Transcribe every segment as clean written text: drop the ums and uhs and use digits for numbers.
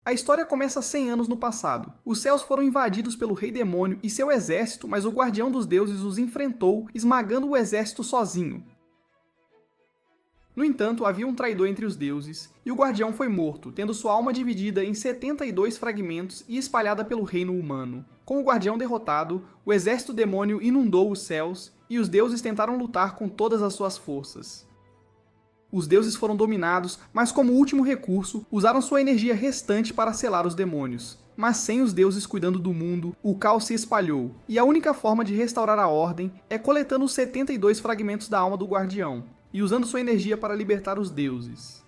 A história começa 100 anos no passado. Os céus foram invadidos pelo Rei Demônio e seu exército, mas o Guardião dos Deuses os enfrentou, esmagando o exército sozinho. No entanto, havia um traidor entre os deuses, e o Guardião foi morto, tendo sua alma dividida em 72 fragmentos e espalhada pelo reino humano. Com o Guardião derrotado, o exército demônio inundou os céus, e os deuses tentaram lutar com todas as suas forças. Os deuses foram dominados, mas como último recurso, usaram sua energia restante para selar os demônios. Mas sem os deuses cuidando do mundo, o caos se espalhou, e a única forma de restaurar a ordem é coletando os 72 fragmentos da alma do Guardião, e usando sua energia para libertar os deuses.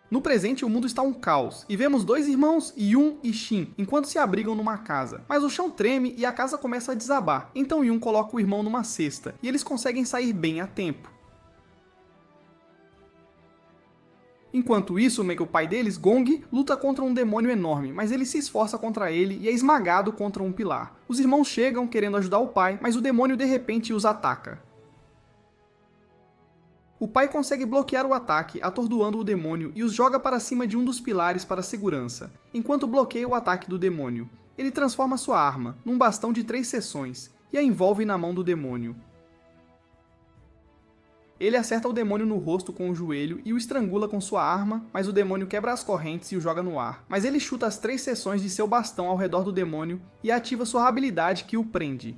No presente, o mundo está um caos, e vemos dois irmãos, Yun e Shin, enquanto se abrigam numa casa. Mas o chão treme e a casa começa a desabar, então Yun coloca o irmão numa cesta, e eles conseguem sair bem a tempo. Enquanto isso, o pai deles, Gong, luta contra um demônio enorme, mas ele se esforça contra ele e é esmagado contra um pilar. Os irmãos chegam querendo ajudar o pai, mas o demônio de repente os ataca. O pai consegue bloquear o ataque, atordoando o demônio e os joga para cima de um dos pilares para segurança, enquanto bloqueia o ataque do demônio. Ele transforma sua arma num bastão de 3 seções e a envolve na mão do demônio. Ele acerta o demônio no rosto com o joelho e o estrangula com sua arma, mas o demônio quebra as correntes e o joga no ar. Mas ele chuta as 3 seções de seu bastão ao redor do demônio e ativa sua habilidade que o prende.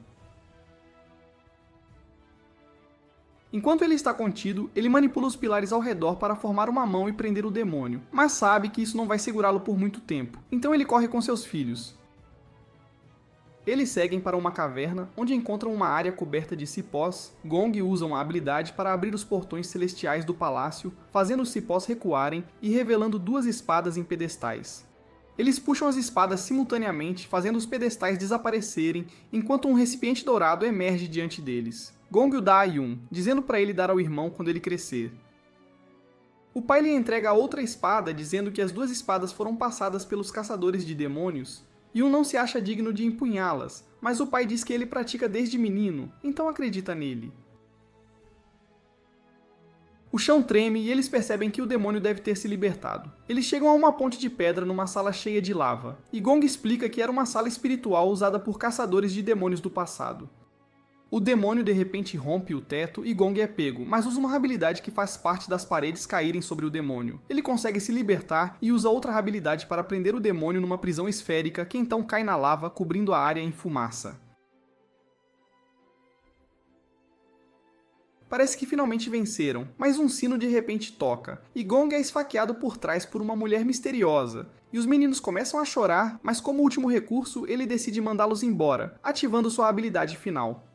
Enquanto ele está contido, ele manipula os pilares ao redor para formar uma mão e prender o demônio, mas sabe que isso não vai segurá-lo por muito tempo, então ele corre com seus filhos. Eles seguem para uma caverna, onde encontram uma área coberta de cipós. Gong usa uma habilidade para abrir os portões celestiais do palácio, fazendo os cipós recuarem e revelando 2 espadas em pedestais. Eles puxam as espadas simultaneamente, fazendo os pedestais desaparecerem, enquanto um recipiente dourado emerge diante deles. Gong o dá a Yun, dizendo para ele dar ao irmão quando ele crescer. O pai lhe entrega a outra espada, dizendo que as 2 espadas foram passadas pelos caçadores de demônios. Yun não se acha digno de empunhá-las, mas o pai diz que ele pratica desde menino, então acredita nele. O chão treme e eles percebem que o demônio deve ter se libertado. Eles chegam a uma ponte de pedra numa sala cheia de lava, e Gong explica que era uma sala espiritual usada por caçadores de demônios do passado. O demônio de repente rompe o teto e Gong é pego, mas usa uma habilidade que faz parte das paredes caírem sobre o demônio. Ele consegue se libertar e usa outra habilidade para prender o demônio numa prisão esférica que então cai na lava, cobrindo a área em fumaça. Parece que finalmente venceram, mas um sino de repente toca, e Gong é esfaqueado por trás por uma mulher misteriosa. E os meninos começam a chorar, mas como último recurso, ele decide mandá-los embora, ativando sua habilidade final.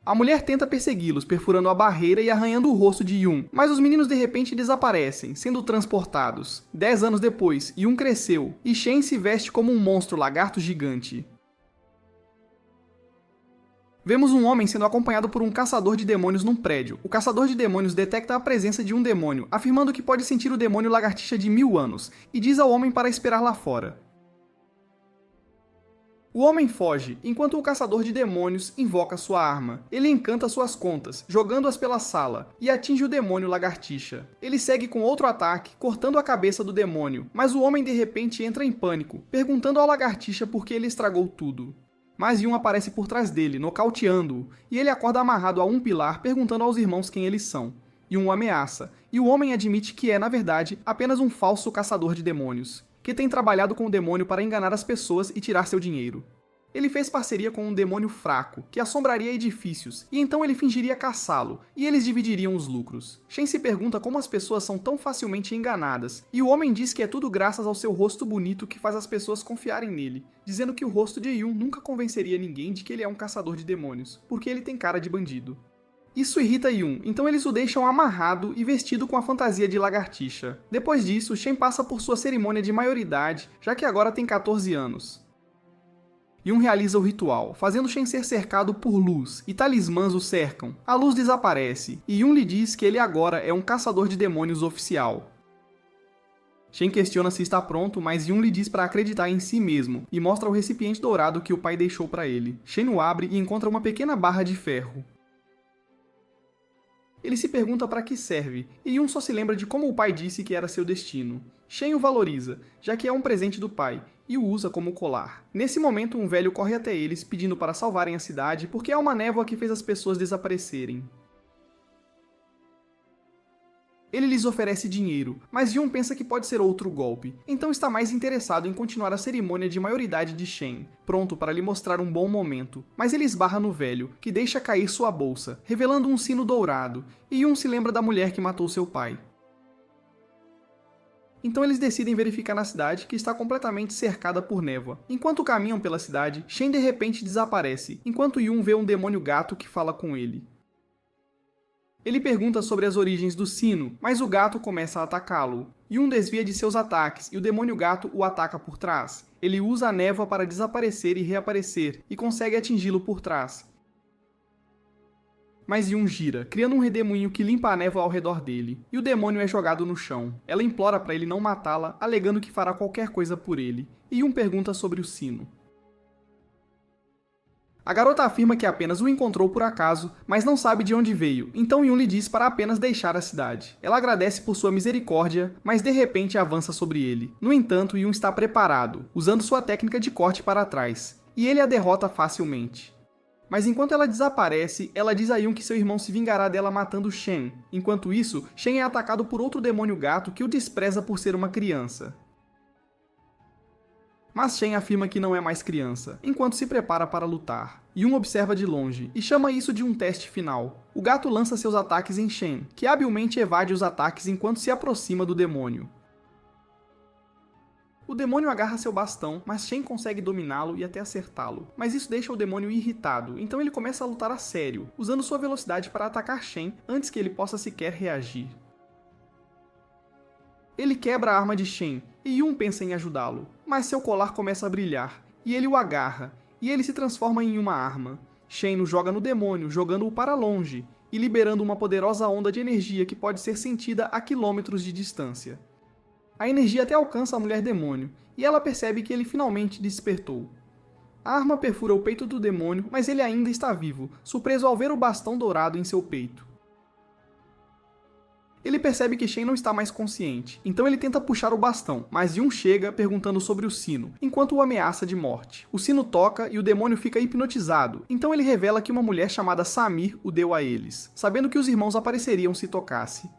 A mulher tenta persegui-los, perfurando a barreira e arranhando o rosto de Yun, mas os meninos de repente desaparecem, sendo transportados. 10 anos depois, Yun cresceu, e Shen se veste como um monstro lagarto gigante. Vemos um homem sendo acompanhado por um caçador de demônios num prédio. O caçador de demônios detecta a presença de um demônio, afirmando que pode sentir o demônio lagartixa de 1000 anos, e diz ao homem para esperar lá fora. O homem foge, enquanto o caçador de demônios invoca sua arma. Ele encanta suas contas, jogando-as pela sala, e atinge o demônio lagartixa. Ele segue com outro ataque, cortando a cabeça do demônio, mas o homem de repente entra em pânico, perguntando ao lagartixa por que ele estragou tudo. Mas Yun aparece por trás dele, nocauteando-o, e ele acorda amarrado a um pilar, perguntando aos irmãos quem eles são. Yun o ameaça, e o homem admite que é, na verdade, apenas um falso caçador de demônios, que tem trabalhado com o demônio para enganar as pessoas e tirar seu dinheiro. Ele fez parceria com um demônio fraco, que assombraria edifícios, e então ele fingiria caçá-lo, e eles dividiriam os lucros. Shen se pergunta como as pessoas são tão facilmente enganadas, e o homem diz que é tudo graças ao seu rosto bonito que faz as pessoas confiarem nele, dizendo que o rosto de Yun nunca convenceria ninguém de que ele é um caçador de demônios, porque ele tem cara de bandido. Isso irrita Yun, então eles o deixam amarrado e vestido com a fantasia de lagartixa. Depois disso, Shen passa por sua cerimônia de maioridade, já que agora tem 14 anos. Yun realiza o ritual, fazendo Shen ser cercado por luz, e talismãs o cercam. A luz desaparece, e Yun lhe diz que ele agora é um caçador de demônios oficial. Shen questiona se está pronto, mas Yun lhe diz para acreditar em si mesmo, e mostra o recipiente dourado que o pai deixou para ele. Shen o abre e encontra uma pequena barra de ferro. Ele se pergunta para que serve, e Yun só se lembra de como o pai disse que era seu destino. Shen o valoriza, já que é um presente do pai, e o usa como colar. Nesse momento, um velho corre até eles, pedindo para salvarem a cidade, porque há uma névoa que fez as pessoas desaparecerem. Ele lhes oferece dinheiro, mas Yun pensa que pode ser outro golpe, então está mais interessado em continuar a cerimônia de maioridade de Shen, pronto para lhe mostrar um bom momento. Mas ele esbarra no velho, que deixa cair sua bolsa, revelando um sino dourado, e Yun se lembra da mulher que matou seu pai. Então eles decidem verificar na cidade, que está completamente cercada por névoa. Enquanto caminham pela cidade, Shen de repente desaparece, enquanto Yun vê um demônio gato que fala com ele. Ele pergunta sobre as origens do sino, mas o gato começa a atacá-lo. Yun desvia de seus ataques e o demônio gato o ataca por trás. Ele usa a névoa para desaparecer e reaparecer, e consegue atingi-lo por trás. Mas Yun gira, criando um redemoinho que limpa a névoa ao redor dele, e o demônio é jogado no chão. Ela implora para ele não matá-la, alegando que fará qualquer coisa por ele, e Yun pergunta sobre o sino. A garota afirma que apenas o encontrou por acaso, mas não sabe de onde veio, então Yun lhe diz para apenas deixar a cidade. Ela agradece por sua misericórdia, mas de repente avança sobre ele. No entanto, Yun está preparado, usando sua técnica de corte para trás, e ele a derrota facilmente. Mas enquanto ela desaparece, ela diz a Yun que seu irmão se vingará dela matando Shen. Enquanto isso, Shen é atacado por outro demônio gato que o despreza por ser uma criança. Mas Shen afirma que não é mais criança, enquanto se prepara para lutar. Yun observa de longe, e chama isso de um teste final. O gato lança seus ataques em Shen, que habilmente evade os ataques enquanto se aproxima do demônio. O demônio agarra seu bastão, mas Shen consegue dominá-lo e até acertá-lo. Mas isso deixa o demônio irritado, então ele começa a lutar a sério, usando sua velocidade para atacar Shen antes que ele possa sequer reagir. Ele quebra a arma de Shen, e Yun pensa em ajudá-lo, mas seu colar começa a brilhar, e ele o agarra, e ele se transforma em uma arma. Shen o joga no demônio, jogando-o para longe, e liberando uma poderosa onda de energia que pode ser sentida a quilômetros de distância. A energia até alcança a mulher demônio, e ela percebe que ele finalmente despertou. A arma perfura o peito do demônio, mas ele ainda está vivo, surpreso ao ver o bastão dourado em seu peito. Ele percebe que Shen não está mais consciente, então ele tenta puxar o bastão, mas Yun chega perguntando sobre o sino, enquanto o ameaça de morte. O sino toca e o demônio fica hipnotizado, então ele revela que uma mulher chamada Samir o deu a eles, sabendo que os irmãos apareceriam se tocasse.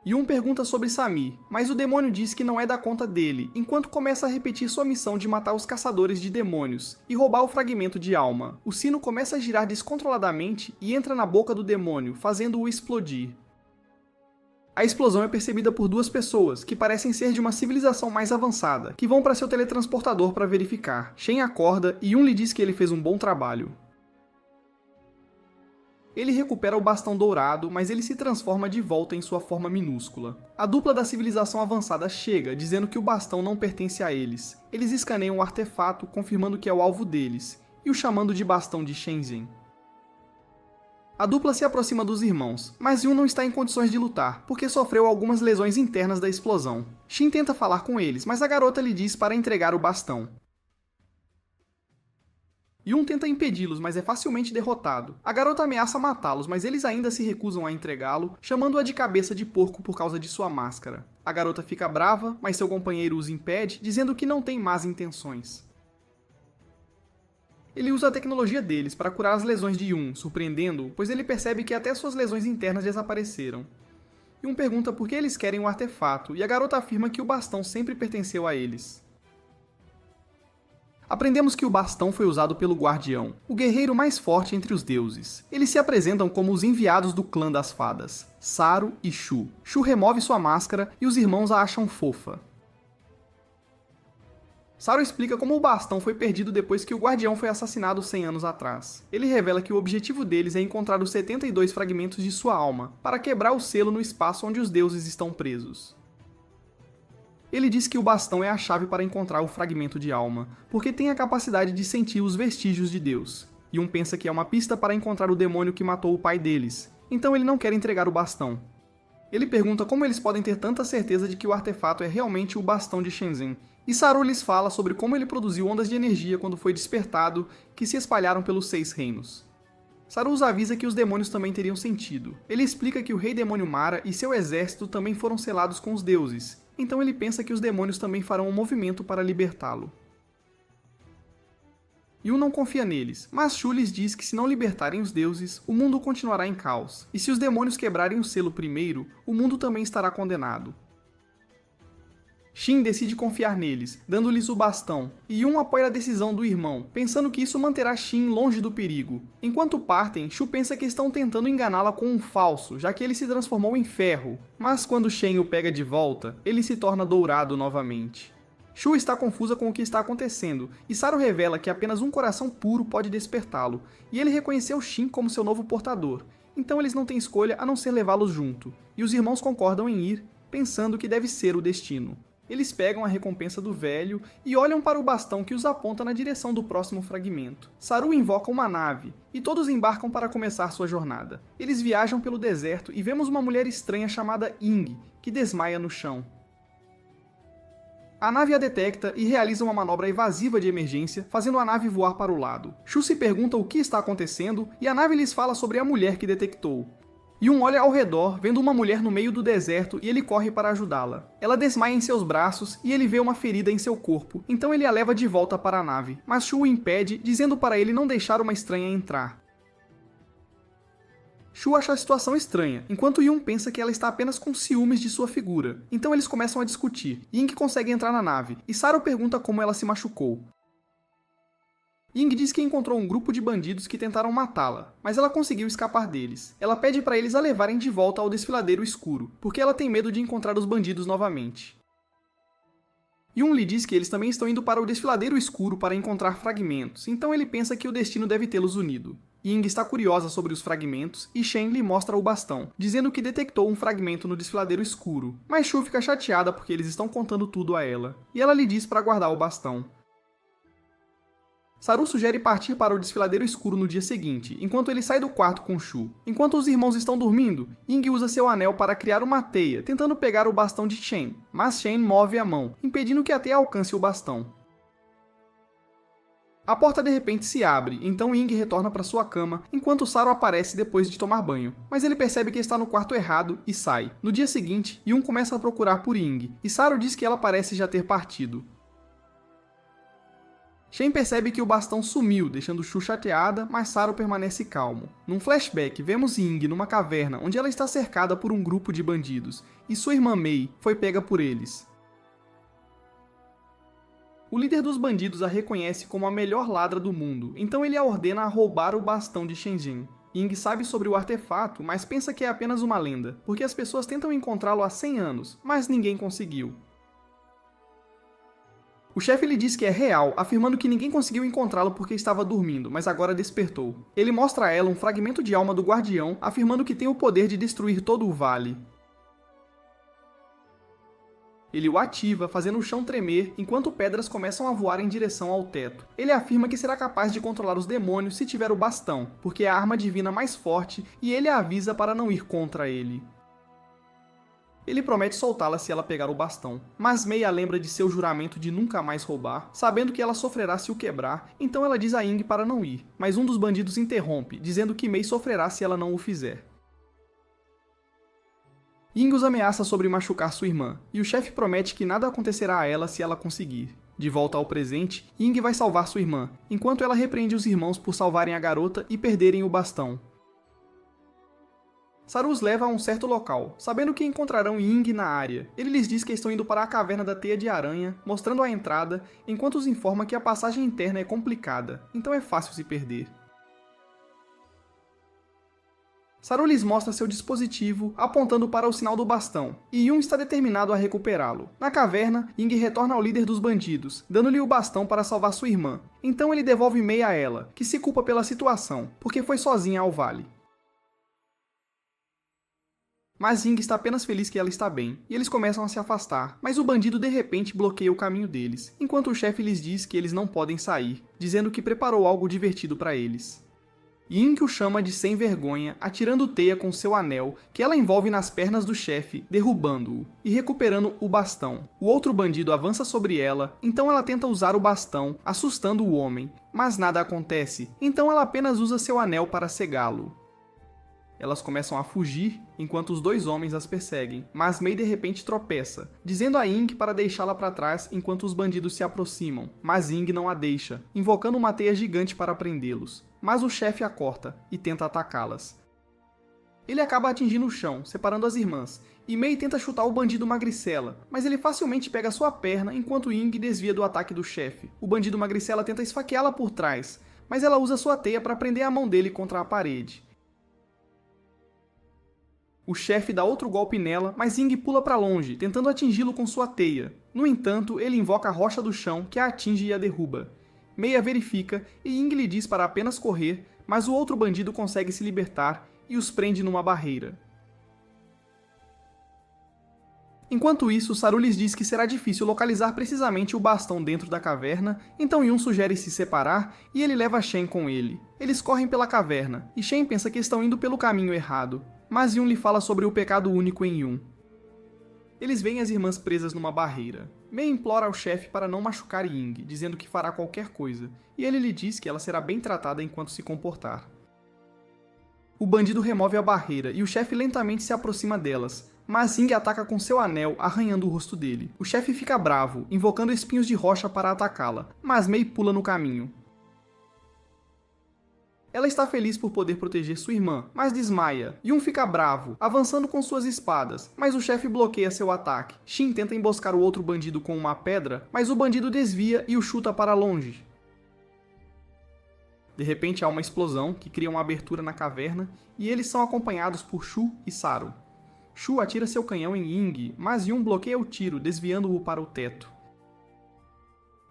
Yun pergunta sobre Samir, mas o demônio diz que não é da conta dele, enquanto começa a repetir sua missão de matar os caçadores de demônios e roubar o fragmento de alma. O sino começa a girar descontroladamente e entra na boca do demônio, fazendo-o explodir. A explosão é percebida por duas pessoas, que parecem ser de uma civilização mais avançada, que vão para seu teletransportador para verificar. Shen acorda e Yun lhe diz que ele fez um bom trabalho. Ele recupera o bastão dourado, mas ele se transforma de volta em sua forma minúscula. A dupla da civilização avançada chega, dizendo que o bastão não pertence a eles. Eles escaneiam o artefato, confirmando que é o alvo deles, e o chamando de bastão de Shenzhen. A dupla se aproxima dos irmãos, mas Yun não está em condições de lutar, porque sofreu algumas lesões internas da explosão. Shin tenta falar com eles, mas a garota lhe diz para entregar o bastão. Yun tenta impedi-los, mas é facilmente derrotado. A garota ameaça matá-los, mas eles ainda se recusam a entregá-lo, chamando-a de cabeça de porco por causa de sua máscara. A garota fica brava, mas seu companheiro os impede, dizendo que não tem más intenções. Ele usa a tecnologia deles para curar as lesões de Yun, surpreendendo-o, pois ele percebe que até suas lesões internas desapareceram. Yun pergunta por que eles querem o artefato, e a garota afirma que o bastão sempre pertenceu a eles. Aprendemos que o bastão foi usado pelo Guardião, o guerreiro mais forte entre os deuses. Eles se apresentam como os enviados do clã das fadas, Saru e Shu. Shu remove sua máscara e os irmãos a acham fofa. Saru explica como o bastão foi perdido depois que o Guardião foi assassinado 100 anos atrás. Ele revela que o objetivo deles é encontrar os 72 fragmentos de sua alma, para quebrar o selo no espaço onde os deuses estão presos. Ele diz que o bastão é a chave para encontrar o fragmento de alma, porque tem a capacidade de sentir os vestígios de Deus. Yun pensa que é uma pista para encontrar o demônio que matou o pai deles, então ele não quer entregar o bastão. Ele pergunta como eles podem ter tanta certeza de que o artefato é realmente o bastão de Shenzhen, e Saru lhes fala sobre como ele produziu ondas de energia quando foi despertado, que se espalharam pelos 6 reinos. Saru os avisa que os demônios também teriam sentido. Ele explica que o rei demônio Mara e seu exército também foram selados com os deuses, então ele pensa que os demônios também farão um movimento para libertá-lo. Yun não confia neles, mas Shu lhes diz que se não libertarem os deuses, o mundo continuará em caos, e se os demônios quebrarem o selo primeiro, o mundo também estará condenado. Shin decide confiar neles, dando-lhes o bastão, e Yun apoia a decisão do irmão, pensando que isso manterá Shin longe do perigo. Enquanto partem, Shu pensa que estão tentando enganá-la com um falso, já que ele se transformou em ferro, mas quando Shen o pega de volta, ele se torna dourado novamente. Shu está confusa com o que está acontecendo, e Saru revela que apenas um coração puro pode despertá-lo, e ele reconheceu Shin como seu novo portador, então eles não têm escolha a não ser levá-los junto, e os irmãos concordam em ir, pensando que deve ser o destino. Eles pegam a recompensa do velho e olham para o bastão que os aponta na direção do próximo fragmento. Saru invoca uma nave, e todos embarcam para começar sua jornada. Eles viajam pelo deserto e vemos uma mulher estranha chamada Ying, que desmaia no chão. A nave a detecta e realiza uma manobra evasiva de emergência, fazendo a nave voar para o lado. Shu se pergunta o que está acontecendo, e a nave lhes fala sobre a mulher que detectou. Yun olha ao redor, vendo uma mulher no meio do deserto, e ele corre para ajudá-la. Ela desmaia em seus braços, e ele vê uma ferida em seu corpo, então ele a leva de volta para a nave, mas Shu o impede, dizendo para ele não deixar uma estranha entrar. Shu acha a situação estranha, enquanto Yun pensa que ela está apenas com ciúmes de sua figura. Então eles começam a discutir. Ying consegue entrar na nave, e Saru pergunta como ela se machucou. Ying diz que encontrou um grupo de bandidos que tentaram matá-la, mas ela conseguiu escapar deles. Ela pede para eles a levarem de volta ao desfiladeiro escuro, porque ela tem medo de encontrar os bandidos novamente. Yun lhe diz que eles também estão indo para o desfiladeiro escuro para encontrar fragmentos, então ele pensa que o destino deve tê-los unido. Ying está curiosa sobre os fragmentos e Shen lhe mostra o bastão, dizendo que detectou um fragmento no desfiladeiro escuro, mas Shu fica chateada porque eles estão contando tudo a ela, e ela lhe diz para guardar o bastão. Saru sugere partir para o desfiladeiro escuro no dia seguinte, enquanto ele sai do quarto com Shu. Enquanto os irmãos estão dormindo, Ying usa seu anel para criar uma teia, tentando pegar o bastão de Shen, mas Shen move a mão, impedindo que a teia alcance o bastão. A porta de repente se abre, então Ying retorna para sua cama, enquanto Saru aparece depois de tomar banho. Mas ele percebe que está no quarto errado e sai. No dia seguinte, Yun começa a procurar por Ying, e Saru diz que ela parece já ter partido. Shen percebe que o bastão sumiu, deixando Shu chateada, mas Saru permanece calmo. Num flashback, vemos Ying numa caverna onde ela está cercada por um grupo de bandidos, e sua irmã Mei foi pega por eles. O líder dos bandidos a reconhece como a melhor ladra do mundo, então ele a ordena a roubar o bastão de Shenzhen. Ying sabe sobre o artefato, mas pensa que é apenas uma lenda, porque as pessoas tentam encontrá-lo há 100 anos, mas ninguém conseguiu. O chefe lhe diz que é real, afirmando que ninguém conseguiu encontrá-lo porque estava dormindo, mas agora despertou. Ele mostra a ela um fragmento de alma do guardião, afirmando que tem o poder de destruir todo o vale. Ele o ativa, fazendo o chão tremer, enquanto pedras começam a voar em direção ao teto. Ele afirma que será capaz de controlar os demônios se tiver o bastão, porque é a arma divina mais forte, e ele a avisa para não ir contra ele. Ele promete soltá-la se ela pegar o bastão, mas Mei a lembra de seu juramento de nunca mais roubar, sabendo que ela sofrerá se o quebrar, então ela diz a Ying para não ir, mas um dos bandidos interrompe, dizendo que Mei sofrerá se ela não o fizer. Ying os ameaça sobre machucar sua irmã, e o chefe promete que nada acontecerá a ela se ela conseguir. De volta ao presente, Ying vai salvar sua irmã, enquanto ela repreende os irmãos por salvarem a garota e perderem o bastão. Saru os leva a um certo local, sabendo que encontrarão Ying na área. Ele lhes diz que estão indo para a caverna da teia de aranha, mostrando a entrada, enquanto os informa que a passagem interna é complicada, então é fácil se perder. Saru lhes mostra seu dispositivo, apontando para o sinal do bastão, e Yun está determinado a recuperá-lo. Na caverna, Ying retorna ao líder dos bandidos, dando-lhe o bastão para salvar sua irmã. Então ele devolve Mei a ela, que se culpa pela situação, porque foi sozinha ao vale. Mas Ying está apenas feliz que ela está bem, e eles começam a se afastar, mas o bandido de repente bloqueia o caminho deles, enquanto o chefe lhes diz que eles não podem sair, dizendo que preparou algo divertido para eles. Ying o chama de sem vergonha, atirando teia com seu anel, que ela envolve nas pernas do chefe, derrubando-o e recuperando o bastão. O outro bandido avança sobre ela, então ela tenta usar o bastão, assustando o homem, mas nada acontece, então ela apenas usa seu anel para cegá-lo. Elas começam a fugir, enquanto os dois homens as perseguem, mas Mei de repente tropeça, dizendo a Ying para deixá-la para trás enquanto os bandidos se aproximam, mas Ying não a deixa, invocando uma teia gigante para prendê-los. Mas o chefe a corta e tenta atacá-las. Ele acaba atingindo o chão, separando as irmãs, e Mei tenta chutar o bandido magricela, mas ele facilmente pega sua perna enquanto Ying desvia do ataque do chefe. O bandido magricela tenta esfaqueá-la por trás, mas ela usa sua teia para prender a mão dele contra a parede. O chefe dá outro golpe nela, mas Ying pula para longe, tentando atingi-lo com sua teia. No entanto, ele invoca a rocha do chão, que a atinge e a derruba. Mei a verifica e Ying lhe diz para apenas correr, mas o outro bandido consegue se libertar e os prende numa barreira. Enquanto isso, Saru lhes diz que será difícil localizar precisamente o bastão dentro da caverna, então Yun sugere se separar e ele leva Shen com ele. Eles correm pela caverna, e Shen pensa que estão indo pelo caminho errado, mas Yun lhe fala sobre o pecado único em Yun. Eles veem as irmãs presas numa barreira. Mei implora ao chefe para não machucar Ying, dizendo que fará qualquer coisa, e ele lhe diz que ela será bem tratada enquanto se comportar. O bandido remove a barreira e o chefe lentamente se aproxima delas, mas Ying ataca com seu anel, arranhando o rosto dele. O chefe fica bravo, invocando espinhos de rocha para atacá-la, mas Mei pula no caminho. Ela está feliz por poder proteger sua irmã, mas desmaia. Yun fica bravo, avançando com suas espadas, mas o chefe bloqueia seu ataque. Shin tenta emboscar o outro bandido com uma pedra, mas o bandido desvia e o chuta para longe. De repente há uma explosão, que cria uma abertura na caverna, e eles são acompanhados por Shu e Saru. Shu atira seu canhão em Ying, mas Yun bloqueia o tiro, desviando-o para o teto.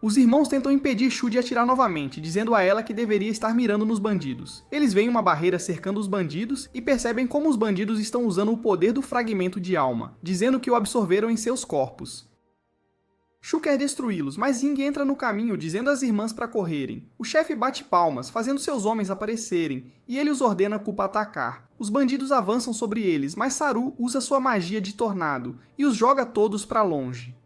Os irmãos tentam impedir Shu de atirar novamente, dizendo a ela que deveria estar mirando nos bandidos. Eles veem uma barreira cercando os bandidos e percebem como os bandidos estão usando o poder do fragmento de alma, dizendo que o absorveram em seus corpos. Shu quer destruí-los, mas Ying entra no caminho, dizendo às irmãs para correrem. O chefe bate palmas, fazendo seus homens aparecerem, e ele os ordena para atacar. Os bandidos avançam sobre eles, mas Saru usa sua magia de tornado e os joga todos para longe.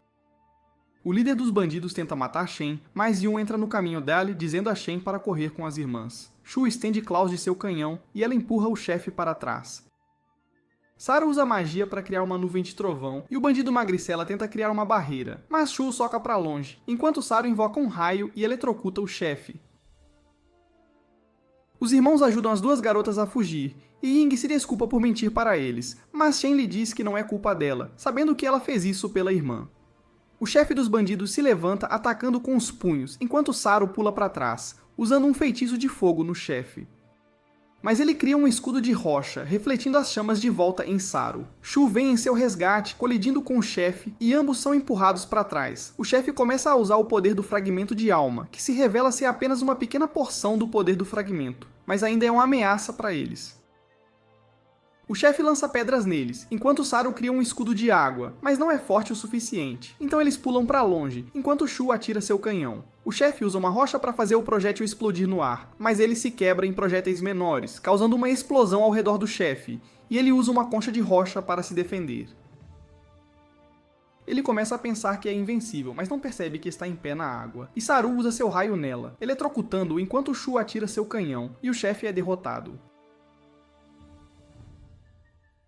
O líder dos bandidos tenta matar Shen, mas Yun entra no caminho dela, dizendo a Shen para correr com as irmãs. Shu estende claus de seu canhão e ela empurra o chefe para trás. Saru usa magia para criar uma nuvem de trovão e o bandido magricela tenta criar uma barreira, mas Shu soca para longe, enquanto Saru invoca um raio e eletrocuta o chefe. Os irmãos ajudam as duas garotas a fugir, e Ying se desculpa por mentir para eles, mas Shen lhe diz que não é culpa dela, sabendo que ela fez isso pela irmã. O chefe dos bandidos se levanta atacando com os punhos, enquanto Saru pula para trás, usando um feitiço de fogo no chefe. Mas ele cria um escudo de rocha, refletindo as chamas de volta em Saru. Shu vem em seu resgate, colidindo com o chefe, e ambos são empurrados para trás. O chefe começa a usar o poder do fragmento de alma, que se revela ser apenas uma pequena porção do poder do fragmento, mas ainda é uma ameaça para eles. O chefe lança pedras neles, enquanto Saru cria um escudo de água, mas não é forte o suficiente, então eles pulam para longe, enquanto Shu atira seu canhão. O chefe usa uma rocha para fazer o projétil explodir no ar, mas ele se quebra em projéteis menores, causando uma explosão ao redor do chefe, e ele usa uma concha de rocha para se defender. Ele começa a pensar que é invencível, mas não percebe que está em pé na água, e Saru usa seu raio nela, eletrocutando-o enquanto Shu atira seu canhão, e o chefe é derrotado.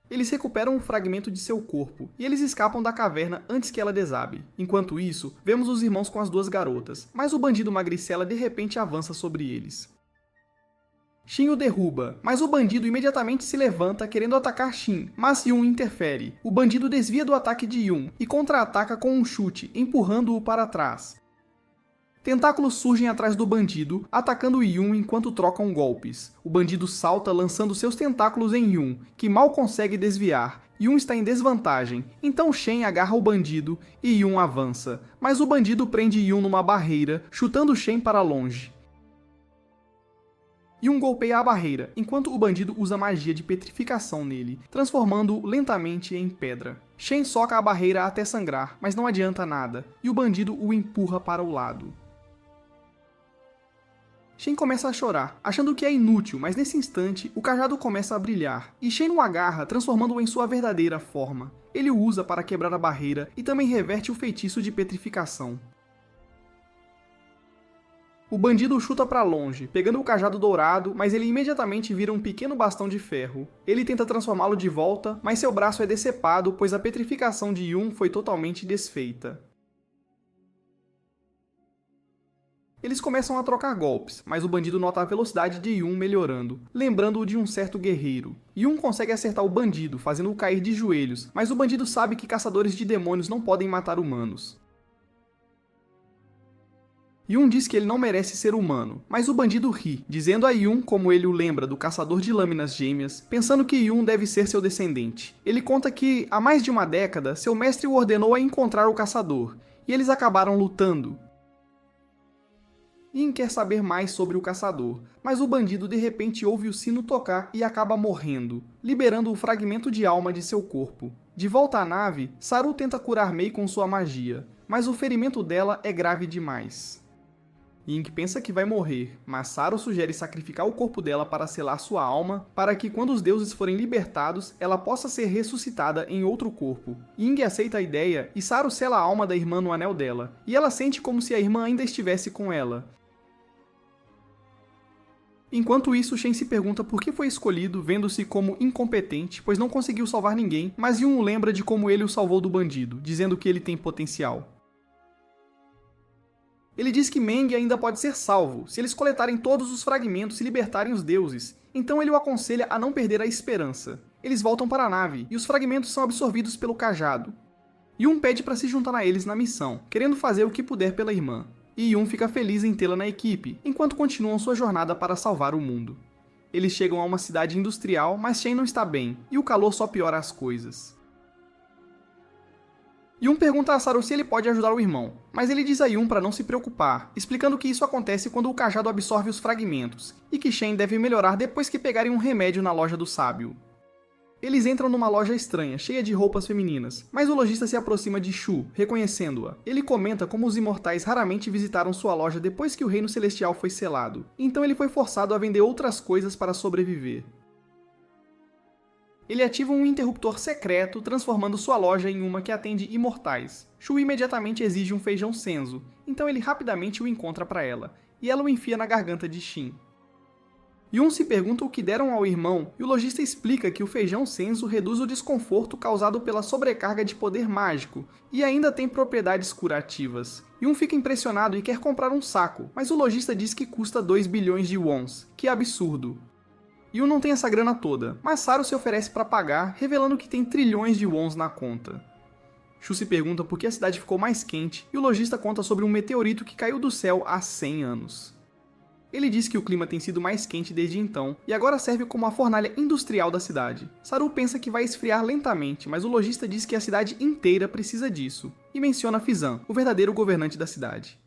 Eles recuperam um fragmento de seu corpo, e eles escapam da caverna antes que ela desabe. Enquanto isso, vemos os irmãos com as duas garotas, mas o bandido magricela de repente avança sobre eles. Shin o derruba, mas o bandido imediatamente se levanta querendo atacar Shin, mas Yun interfere. O bandido desvia do ataque de Yun e contra-ataca com um chute, empurrando-o para trás. Tentáculos surgem atrás do bandido, atacando Yun enquanto trocam golpes. O bandido salta lançando seus tentáculos em Yun, que mal consegue desviar. Yun está em desvantagem, então Shen agarra o bandido e Yun avança, mas o bandido prende Yun numa barreira, chutando Shen para longe. Yun golpeia a barreira, enquanto o bandido usa magia de petrificação nele, transformando-o lentamente em pedra. Shen soca a barreira até sangrar, mas não adianta nada, e o bandido o empurra para o lado. Shen começa a chorar, achando que é inútil, mas nesse instante, o cajado começa a brilhar, e Shen o agarra, transformando-o em sua verdadeira forma. Ele o usa para quebrar a barreira e também reverte o feitiço de petrificação. O bandido chuta para longe, pegando o cajado dourado, mas ele imediatamente vira um pequeno bastão de ferro. Ele tenta transformá-lo de volta, mas seu braço é decepado, pois a petrificação de Yun foi totalmente desfeita. Eles começam a trocar golpes, mas o bandido nota a velocidade de Yun melhorando, lembrando-o de um certo guerreiro. Yun consegue acertar o bandido, fazendo-o cair de joelhos, mas o bandido sabe que caçadores de demônios não podem matar humanos. Yun diz que ele não merece ser humano, mas o bandido ri, dizendo a Yun como ele o lembra do caçador de lâminas gêmeas, pensando que Yun deve ser seu descendente. Ele conta que, há mais de uma década, seu mestre o ordenou a encontrar o caçador, e eles acabaram lutando. Yin quer saber mais sobre o caçador, mas o bandido de repente ouve o sino tocar e acaba morrendo, liberando o fragmento de alma de seu corpo. De volta à nave, Saru tenta curar Mei com sua magia, mas o ferimento dela é grave demais. Yin pensa que vai morrer, mas Saru sugere sacrificar o corpo dela para selar sua alma, para que quando os deuses forem libertados, ela possa ser ressuscitada em outro corpo. Yin aceita a ideia e Saru sela a alma da irmã no anel dela, e ela sente como se a irmã ainda estivesse com ela. Enquanto isso, Shen se pergunta por que foi escolhido, vendo-se como incompetente, pois não conseguiu salvar ninguém, mas Yun o lembra de como ele o salvou do bandido, dizendo que ele tem potencial. Ele diz que Meng ainda pode ser salvo, se eles coletarem todos os fragmentos e libertarem os deuses, então ele o aconselha a não perder a esperança. Eles voltam para a nave, e os fragmentos são absorvidos pelo cajado. Yun pede para se juntar a eles na missão, querendo fazer o que puder pela irmã. E Yun fica feliz em tê-la na equipe, enquanto continuam sua jornada para salvar o mundo. Eles chegam a uma cidade industrial, mas Shen não está bem, e o calor só piora as coisas. Yun pergunta a Saru se ele pode ajudar o irmão, mas ele diz a Yun para não se preocupar, explicando que isso acontece quando o cajado absorve os fragmentos, e que Shen deve melhorar depois que pegarem um remédio na loja do sábio. Eles entram numa loja estranha, cheia de roupas femininas, mas o lojista se aproxima de Shu, reconhecendo-a. Ele comenta como os imortais raramente visitaram sua loja depois que o reino celestial foi selado, então ele foi forçado a vender outras coisas para sobreviver. Ele ativa um interruptor secreto, transformando sua loja em uma que atende imortais. Shu imediatamente exige um feijão senzo, então ele rapidamente o encontra para ela, e ela o enfia na garganta de Shin. Yun se pergunta o que deram ao irmão, e o lojista explica que o feijão senzo reduz o desconforto causado pela sobrecarga de poder mágico, e ainda tem propriedades curativas. Yun fica impressionado e quer comprar um saco, mas o lojista diz que custa 2 bilhões de wons, que absurdo. Yun não tem essa grana toda, mas Saru se oferece para pagar, revelando que tem trilhões de wons na conta. Shu se pergunta por que a cidade ficou mais quente, e o lojista conta sobre um meteorito que caiu do céu há 100 anos. Ele diz que o clima tem sido mais quente desde então, e agora serve como a fornalha industrial da cidade. Saru pensa que vai esfriar lentamente, mas o lojista diz que a cidade inteira precisa disso, e menciona Fizan, o verdadeiro governante da cidade.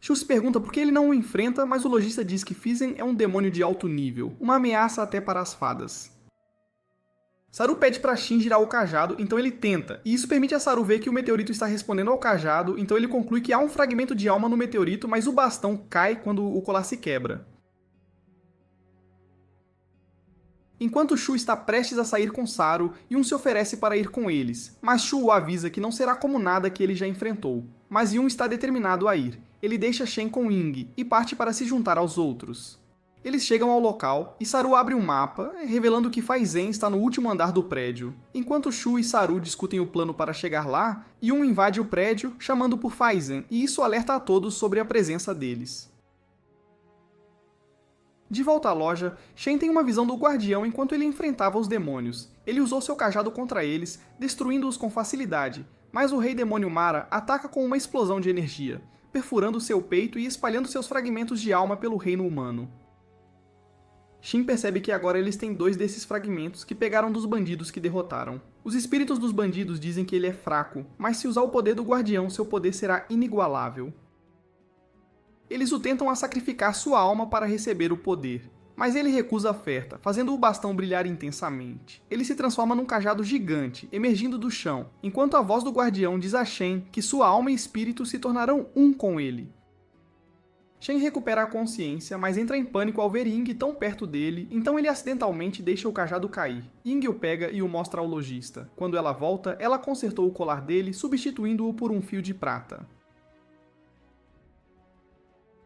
Shu se pergunta por que ele não o enfrenta, mas o lojista diz que Fizan é um demônio de alto nível, uma ameaça até para as fadas. Saru pede para Shin girar o cajado, então ele tenta, e isso permite a Saru ver que o meteorito está respondendo ao cajado, então ele conclui que há um fragmento de alma no meteorito, mas o bastão cai quando o colar se quebra. Enquanto Shu está prestes a sair com Saru, Yun se oferece para ir com eles, mas Shu o avisa que não será como nada que ele já enfrentou. Mas Yun está determinado a ir. Ele deixa Shen com Ying e parte para se juntar aos outros. Eles chegam ao local e Saru abre um mapa, revelando que Faizen está no último andar do prédio. Enquanto Shu e Saru discutem o plano para chegar lá, Yun invade o prédio, chamando por Faizen, e isso alerta a todos sobre a presença deles. De volta à loja, Shen tem uma visão do guardião enquanto ele enfrentava os demônios. Ele usou seu cajado contra eles, destruindo-os com facilidade, mas o rei demônio Mara ataca com uma explosão de energia, perfurando seu peito e espalhando seus fragmentos de alma pelo reino humano. Shin percebe que agora eles têm 2 desses fragmentos que pegaram dos bandidos que derrotaram. Os espíritos dos bandidos dizem que ele é fraco, mas se usar o poder do guardião, seu poder será inigualável. Eles o tentam a sacrificar sua alma para receber o poder, mas ele recusa a oferta, fazendo o bastão brilhar intensamente. Ele se transforma num cajado gigante, emergindo do chão, enquanto a voz do guardião diz a Shen que sua alma e espírito se tornarão um com ele. Shen recupera a consciência, mas entra em pânico ao ver Ying tão perto dele, então ele acidentalmente deixa o cajado cair. Ying o pega e o mostra ao lojista. Quando ela volta, ela consertou o colar dele, substituindo-o por um fio de prata.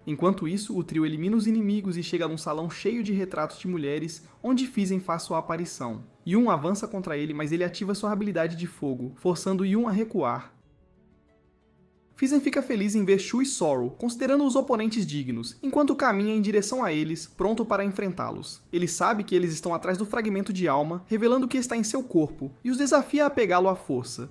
Enquanto isso, o trio elimina os inimigos e chega num salão cheio de retratos de mulheres, onde Fizen faz sua aparição. Yun avança contra ele, mas ele ativa sua habilidade de fogo, forçando Yun a recuar. Fizen fica feliz em ver Shu e Sorrow, considerando os oponentes dignos, enquanto caminha em direção a eles, pronto para enfrentá-los. Ele sabe que eles estão atrás do fragmento de alma, revelando que está em seu corpo, e os desafia a pegá-lo à força.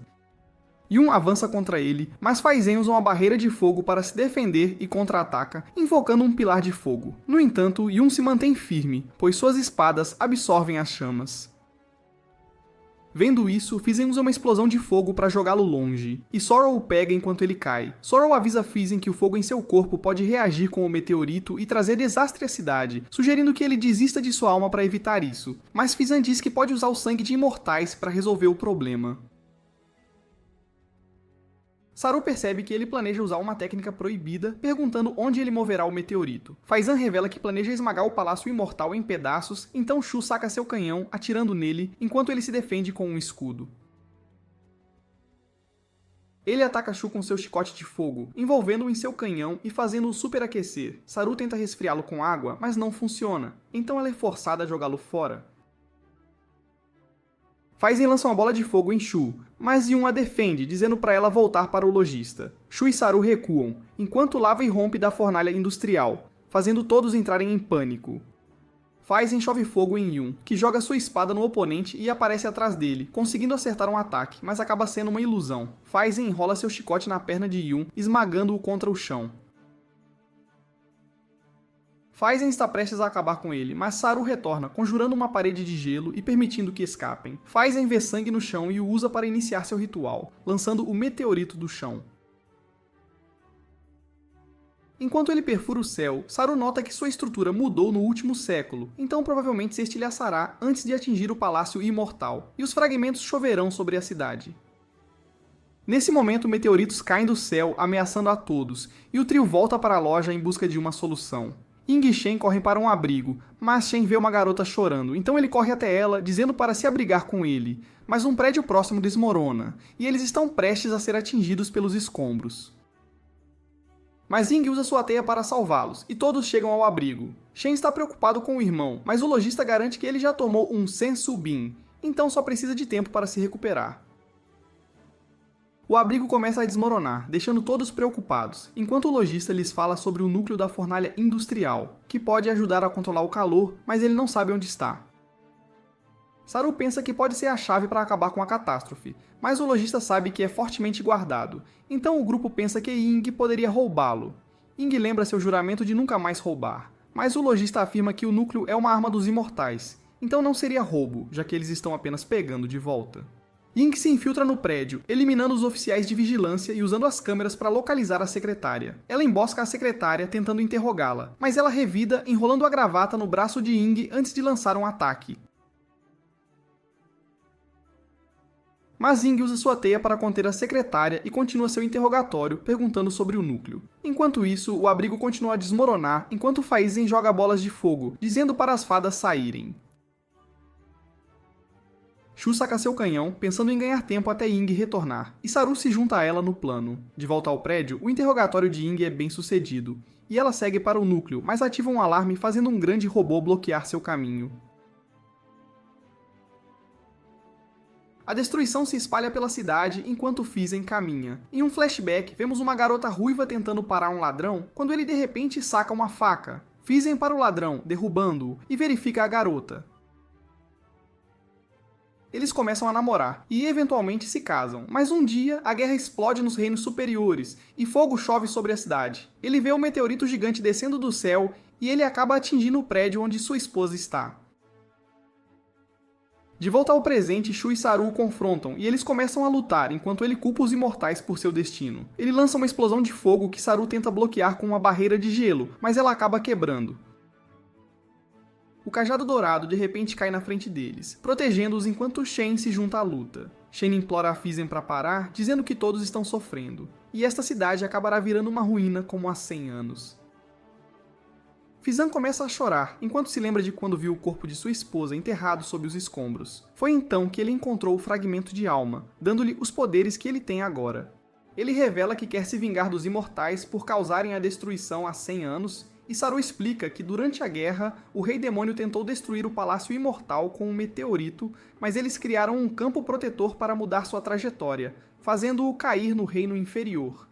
Yun avança contra ele, mas Phaizen usa uma barreira de fogo para se defender e contra-ataca, invocando um pilar de fogo. No entanto, Yun se mantém firme, pois suas espadas absorvem as chamas. Vendo isso, Fizen usa uma explosão de fogo para jogá-lo longe, e Sorrow o pega enquanto ele cai. Sorrow avisa Fizen que o fogo em seu corpo pode reagir com o meteorito e trazer desastre à cidade, sugerindo que ele desista de sua alma para evitar isso, mas Fizen diz que pode usar o sangue de imortais para resolver o problema. Saru percebe que ele planeja usar uma técnica proibida, perguntando onde ele moverá o meteorito. Phaizen revela que planeja esmagar o Palácio Imortal em pedaços, então Shu saca seu canhão, atirando nele, enquanto ele se defende com um escudo. Ele ataca Shu com seu chicote de fogo, envolvendo-o em seu canhão e fazendo-o superaquecer. Saru tenta resfriá-lo com água, mas não funciona, então ela é forçada a jogá-lo fora. Phaizen lança uma bola de fogo em Shu, mas Yun a defende, dizendo para ela voltar para o lojista. Shu e Saru recuam, enquanto lava irrompe da fornalha industrial, fazendo todos entrarem em pânico. Phaizen chove fogo em Yun, que joga sua espada no oponente e aparece atrás dele, conseguindo acertar um ataque, mas acaba sendo uma ilusão. Phaizen enrola seu chicote na perna de Yun, esmagando-o contra o chão. Phaizen está prestes a acabar com ele, mas Saru retorna, conjurando uma parede de gelo e permitindo que escapem. Phaizen vê sangue no chão e o usa para iniciar seu ritual, lançando o meteorito do chão. Enquanto ele perfura o céu, Saru nota que sua estrutura mudou no último século, então provavelmente se estilhaçará antes de atingir o Palácio Imortal, e os fragmentos choverão sobre a cidade. Nesse momento, meteoritos caem do céu, ameaçando a todos, e o trio volta para a loja em busca de uma solução. Ying e Shen correm para um abrigo, mas Shen vê uma garota chorando, então ele corre até ela, dizendo para se abrigar com ele, mas um prédio próximo desmorona, e eles estão prestes a ser atingidos pelos escombros. Mas Ying usa sua teia para salvá-los, e todos chegam ao abrigo. Shen está preocupado com o irmão, mas o lojista garante que ele já tomou um Senzu Bean, então só precisa de tempo para se recuperar. O abrigo começa a desmoronar, deixando todos preocupados, enquanto o lojista lhes fala sobre o núcleo da fornalha industrial, que pode ajudar a controlar o calor, mas ele não sabe onde está. Saru pensa que pode ser a chave para acabar com a catástrofe, mas o lojista sabe que é fortemente guardado, então o grupo pensa que Ying poderia roubá-lo. Ying lembra seu juramento de nunca mais roubar, mas o lojista afirma que o núcleo é uma arma dos imortais, então não seria roubo, já que eles estão apenas pegando de volta. Ying se infiltra no prédio, eliminando os oficiais de vigilância e usando as câmeras para localizar a secretária. Ela embosca a secretária, tentando interrogá-la, mas ela revida, enrolando a gravata no braço de Ying antes de lançar um ataque. Mas Ying usa sua teia para conter a secretária e continua seu interrogatório, perguntando sobre o núcleo. Enquanto isso, o abrigo continua a desmoronar, enquanto Phaizen joga bolas de fogo, dizendo para as fadas saírem. Shu saca seu canhão, pensando em ganhar tempo até Ying retornar, e Saru se junta a ela no plano. De volta ao prédio, o interrogatório de Ying é bem sucedido, e ela segue para o núcleo, mas ativa um alarme fazendo um grande robô bloquear seu caminho. A destruição se espalha pela cidade enquanto Fizen caminha. Em um flashback, vemos uma garota ruiva tentando parar um ladrão, quando ele de repente saca uma faca. Fizen para o ladrão, derrubando-o, e verifica a garota. Eles começam a namorar, e eventualmente se casam, mas um dia a guerra explode nos reinos superiores, e fogo chove sobre a cidade. Ele vê um meteorito gigante descendo do céu, e ele acaba atingindo o prédio onde sua esposa está. De volta ao presente, Shu e Saru o confrontam, e eles começam a lutar, enquanto ele culpa os imortais por seu destino. Ele lança uma explosão de fogo que Saru tenta bloquear com uma barreira de gelo, mas ela acaba quebrando. O cajado dourado de repente cai na frente deles, protegendo-os enquanto Shen se junta à luta. Shen implora a Fizen para parar, dizendo que todos estão sofrendo, e esta cidade acabará virando uma ruína como há 100 anos. Fizan começa a chorar, enquanto se lembra de quando viu o corpo de sua esposa enterrado sob os escombros. Foi então que ele encontrou o fragmento de alma, dando-lhe os poderes que ele tem agora. Ele revela que quer se vingar dos imortais por causarem a destruição há 100 anos, e Saru explica que durante a guerra, o Rei Demônio tentou destruir o Palácio Imortal com um meteorito, mas eles criaram um campo protetor para mudar sua trajetória, fazendo-o cair no reino inferior.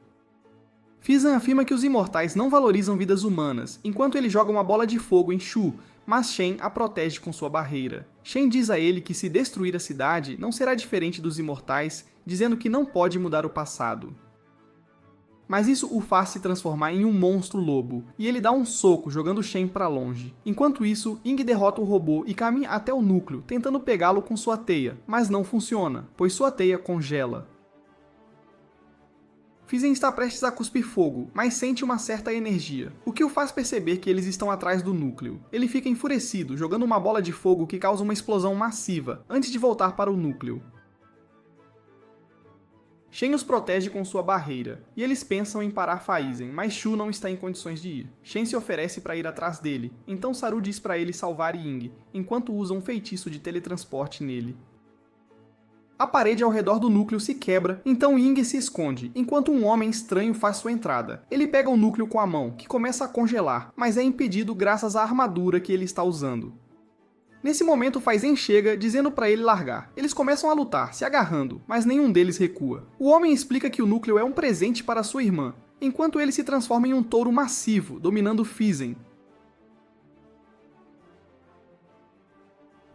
Fizan afirma que os imortais não valorizam vidas humanas, enquanto ele joga uma bola de fogo em Shu, mas Shen a protege com sua barreira. Shen diz a ele que se destruir a cidade, não será diferente dos imortais, dizendo que não pode mudar o passado. Mas isso o faz se transformar em um monstro lobo, e ele dá um soco jogando Shen para longe. Enquanto isso, Ying derrota o robô e caminha até o núcleo, tentando pegá-lo com sua teia, mas não funciona, pois sua teia congela. Fizan está prestes a cuspir fogo, mas sente uma certa energia, o que o faz perceber que eles estão atrás do núcleo. Ele fica enfurecido, jogando uma bola de fogo que causa uma explosão massiva, antes de voltar para o núcleo. Shen os protege com sua barreira, e eles pensam em parar Faizen, mas Shu não está em condições de ir. Shen se oferece para ir atrás dele, então Saru diz para ele salvar Ying, enquanto usa um feitiço de teletransporte nele. A parede ao redor do núcleo se quebra, então Ying se esconde, enquanto um homem estranho faz sua entrada. Ele pega o núcleo com a mão, que começa a congelar, mas é impedido graças à armadura que ele está usando. Nesse momento, Faizen chega, dizendo para ele largar. Eles começam a lutar, se agarrando, mas nenhum deles recua. O homem explica que o núcleo é um presente para sua irmã, enquanto ele se transforma em um touro massivo, dominando Fizan.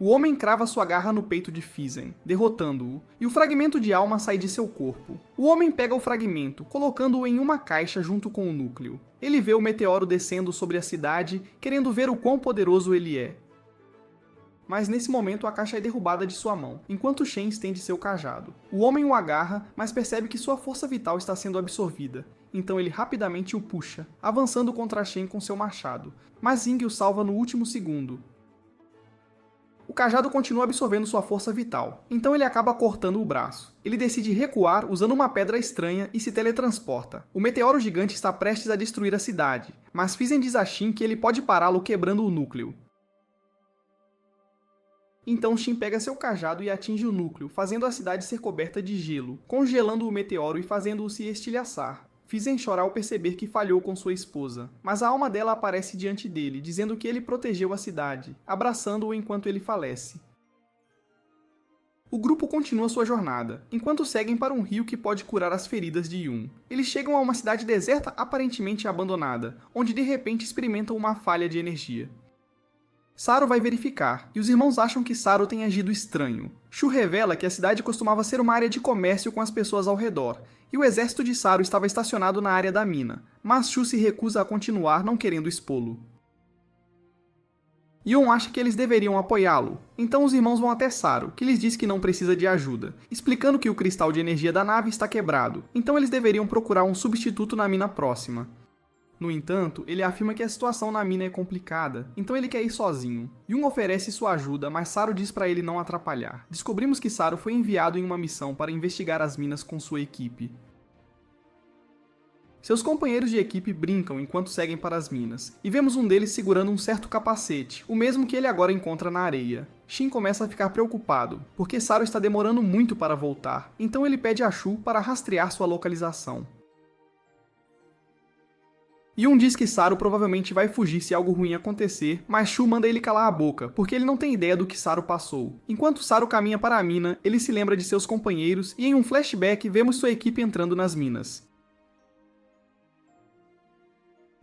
O homem crava sua garra no peito de Fizan, derrotando-o, e o fragmento de alma sai de seu corpo. O homem pega o fragmento, colocando-o em uma caixa junto com o núcleo. Ele vê o meteoro descendo sobre a cidade, querendo ver o quão poderoso ele é. Mas nesse momento a caixa é derrubada de sua mão, enquanto Shen estende seu cajado. O homem o agarra, mas percebe que sua força vital está sendo absorvida, então ele rapidamente o puxa, avançando contra Shen com seu machado, mas Ying o salva no último segundo. O cajado continua absorvendo sua força vital, então ele acaba cortando o braço. Ele decide recuar usando uma pedra estranha e se teletransporta. O meteoro gigante está prestes a destruir a cidade, mas Fizan diz a Shin que ele pode pará-lo quebrando o núcleo. Então Shin pega seu cajado e atinge o núcleo, fazendo a cidade ser coberta de gelo, congelando o meteoro e fazendo-o se estilhaçar. Fizan chora ao perceber que falhou com sua esposa, mas a alma dela aparece diante dele, dizendo que ele protegeu a cidade, abraçando-o enquanto ele falece. O grupo continua sua jornada, enquanto seguem para um rio que pode curar as feridas de Yun. Eles chegam a uma cidade deserta aparentemente abandonada, onde de repente experimentam uma falha de energia. Saru vai verificar, e os irmãos acham que Saru tem agido estranho. Shu revela que a cidade costumava ser uma área de comércio com as pessoas ao redor, e o exército de Saru estava estacionado na área da mina, mas Shu se recusa a continuar não querendo expô-lo. Yun acha que eles deveriam apoiá-lo, então os irmãos vão até Saru, que lhes diz que não precisa de ajuda, explicando que o cristal de energia da nave está quebrado, então eles deveriam procurar um substituto na mina próxima. No entanto, ele afirma que a situação na mina é complicada, então ele quer ir sozinho. Yun oferece sua ajuda, mas Saru diz para ele não atrapalhar. Descobrimos que Saru foi enviado em uma missão para investigar as minas com sua equipe. Seus companheiros de equipe brincam enquanto seguem para as minas, e vemos um deles segurando um certo capacete, o mesmo que ele agora encontra na areia. Shin começa a ficar preocupado, porque Saru está demorando muito para voltar, então ele pede a Shu para rastrear sua localização. Yun diz que Saru provavelmente vai fugir se algo ruim acontecer, mas Shu manda ele calar a boca, porque ele não tem ideia do que Saru passou. Enquanto Saru caminha para a mina, ele se lembra de seus companheiros e em um flashback vemos sua equipe entrando nas minas.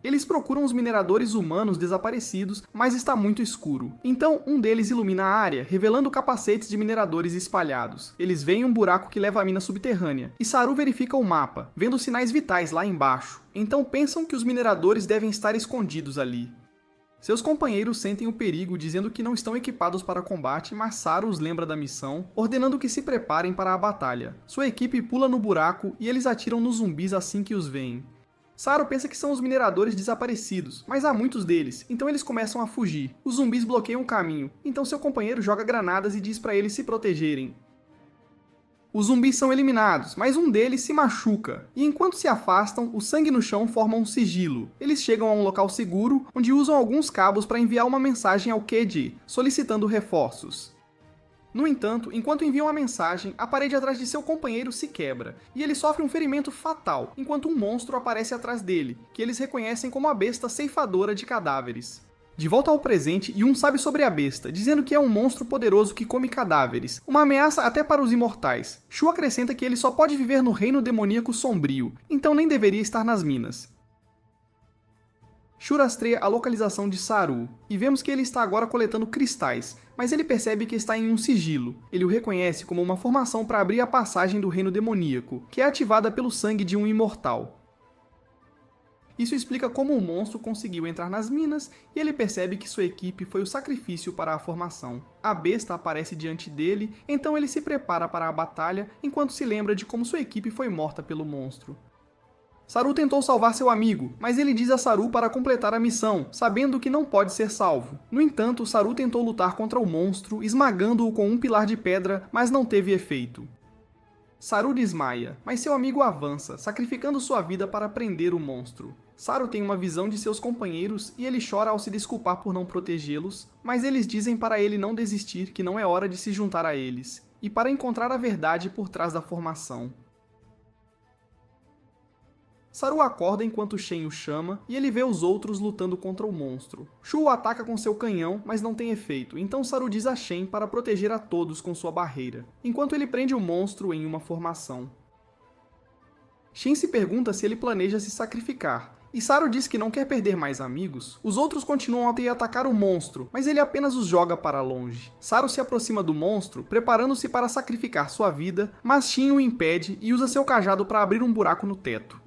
Eles procuram os mineradores humanos desaparecidos, mas está muito escuro. Então, um deles ilumina a área, revelando capacetes de mineradores espalhados. Eles veem um buraco que leva à mina subterrânea, e Saru verifica o mapa, vendo sinais vitais lá embaixo. Então pensam que os mineradores devem estar escondidos ali. Seus companheiros sentem o perigo, dizendo que não estão equipados para combate, mas Saru os lembra da missão, ordenando que se preparem para a batalha. Sua equipe pula no buraco e eles atiram nos zumbis assim que os veem. Saru pensa que são os mineradores desaparecidos, mas há muitos deles, então eles começam a fugir. Os zumbis bloqueiam o caminho, então seu companheiro joga granadas e diz para eles se protegerem. Os zumbis são eliminados, mas um deles se machuca, e enquanto se afastam, o sangue no chão forma um sigilo. Eles chegam a um local seguro, onde usam alguns cabos para enviar uma mensagem ao QG, solicitando reforços. No entanto, enquanto enviam a mensagem, a parede atrás de seu companheiro se quebra, e ele sofre um ferimento fatal, enquanto um monstro aparece atrás dele, que eles reconhecem como a besta ceifadora de cadáveres. De volta ao presente, Yun sabe sobre a besta, dizendo que é um monstro poderoso que come cadáveres, uma ameaça até para os imortais. Shu acrescenta que ele só pode viver no reino demoníaco sombrio, então nem deveria estar nas minas. Shu rastreia a localização de Saru, e vemos que ele está agora coletando cristais, mas ele percebe que está em um sigilo. Ele o reconhece como uma formação para abrir a passagem do reino demoníaco, que é ativada pelo sangue de um imortal. Isso explica como o monstro conseguiu entrar nas minas, e ele percebe que sua equipe foi o sacrifício para a formação. A besta aparece diante dele, então ele se prepara para a batalha, enquanto se lembra de como sua equipe foi morta pelo monstro. Saru tentou salvar seu amigo, mas ele diz a Saru para completar a missão, sabendo que não pode ser salvo. No entanto, Saru tentou lutar contra o monstro, esmagando-o com um pilar de pedra, mas não teve efeito. Saru desmaia, mas seu amigo avança, sacrificando sua vida para prender o monstro. Saru tem uma visão de seus companheiros e ele chora ao se desculpar por não protegê-los, mas eles dizem para ele não desistir, que não é hora de se juntar a eles, e para encontrar a verdade por trás da formação. Saru acorda enquanto Shen o chama, e ele vê os outros lutando contra o monstro. Shu o ataca com seu canhão, mas não tem efeito, então Saru diz a Shen para proteger a todos com sua barreira, enquanto ele prende o monstro em uma formação. Shen se pergunta se ele planeja se sacrificar, e Saru diz que não quer perder mais amigos. Os outros continuam a atacar o monstro, mas ele apenas os joga para longe. Saru se aproxima do monstro, preparando-se para sacrificar sua vida, mas Shen o impede e usa seu cajado para abrir um buraco no teto.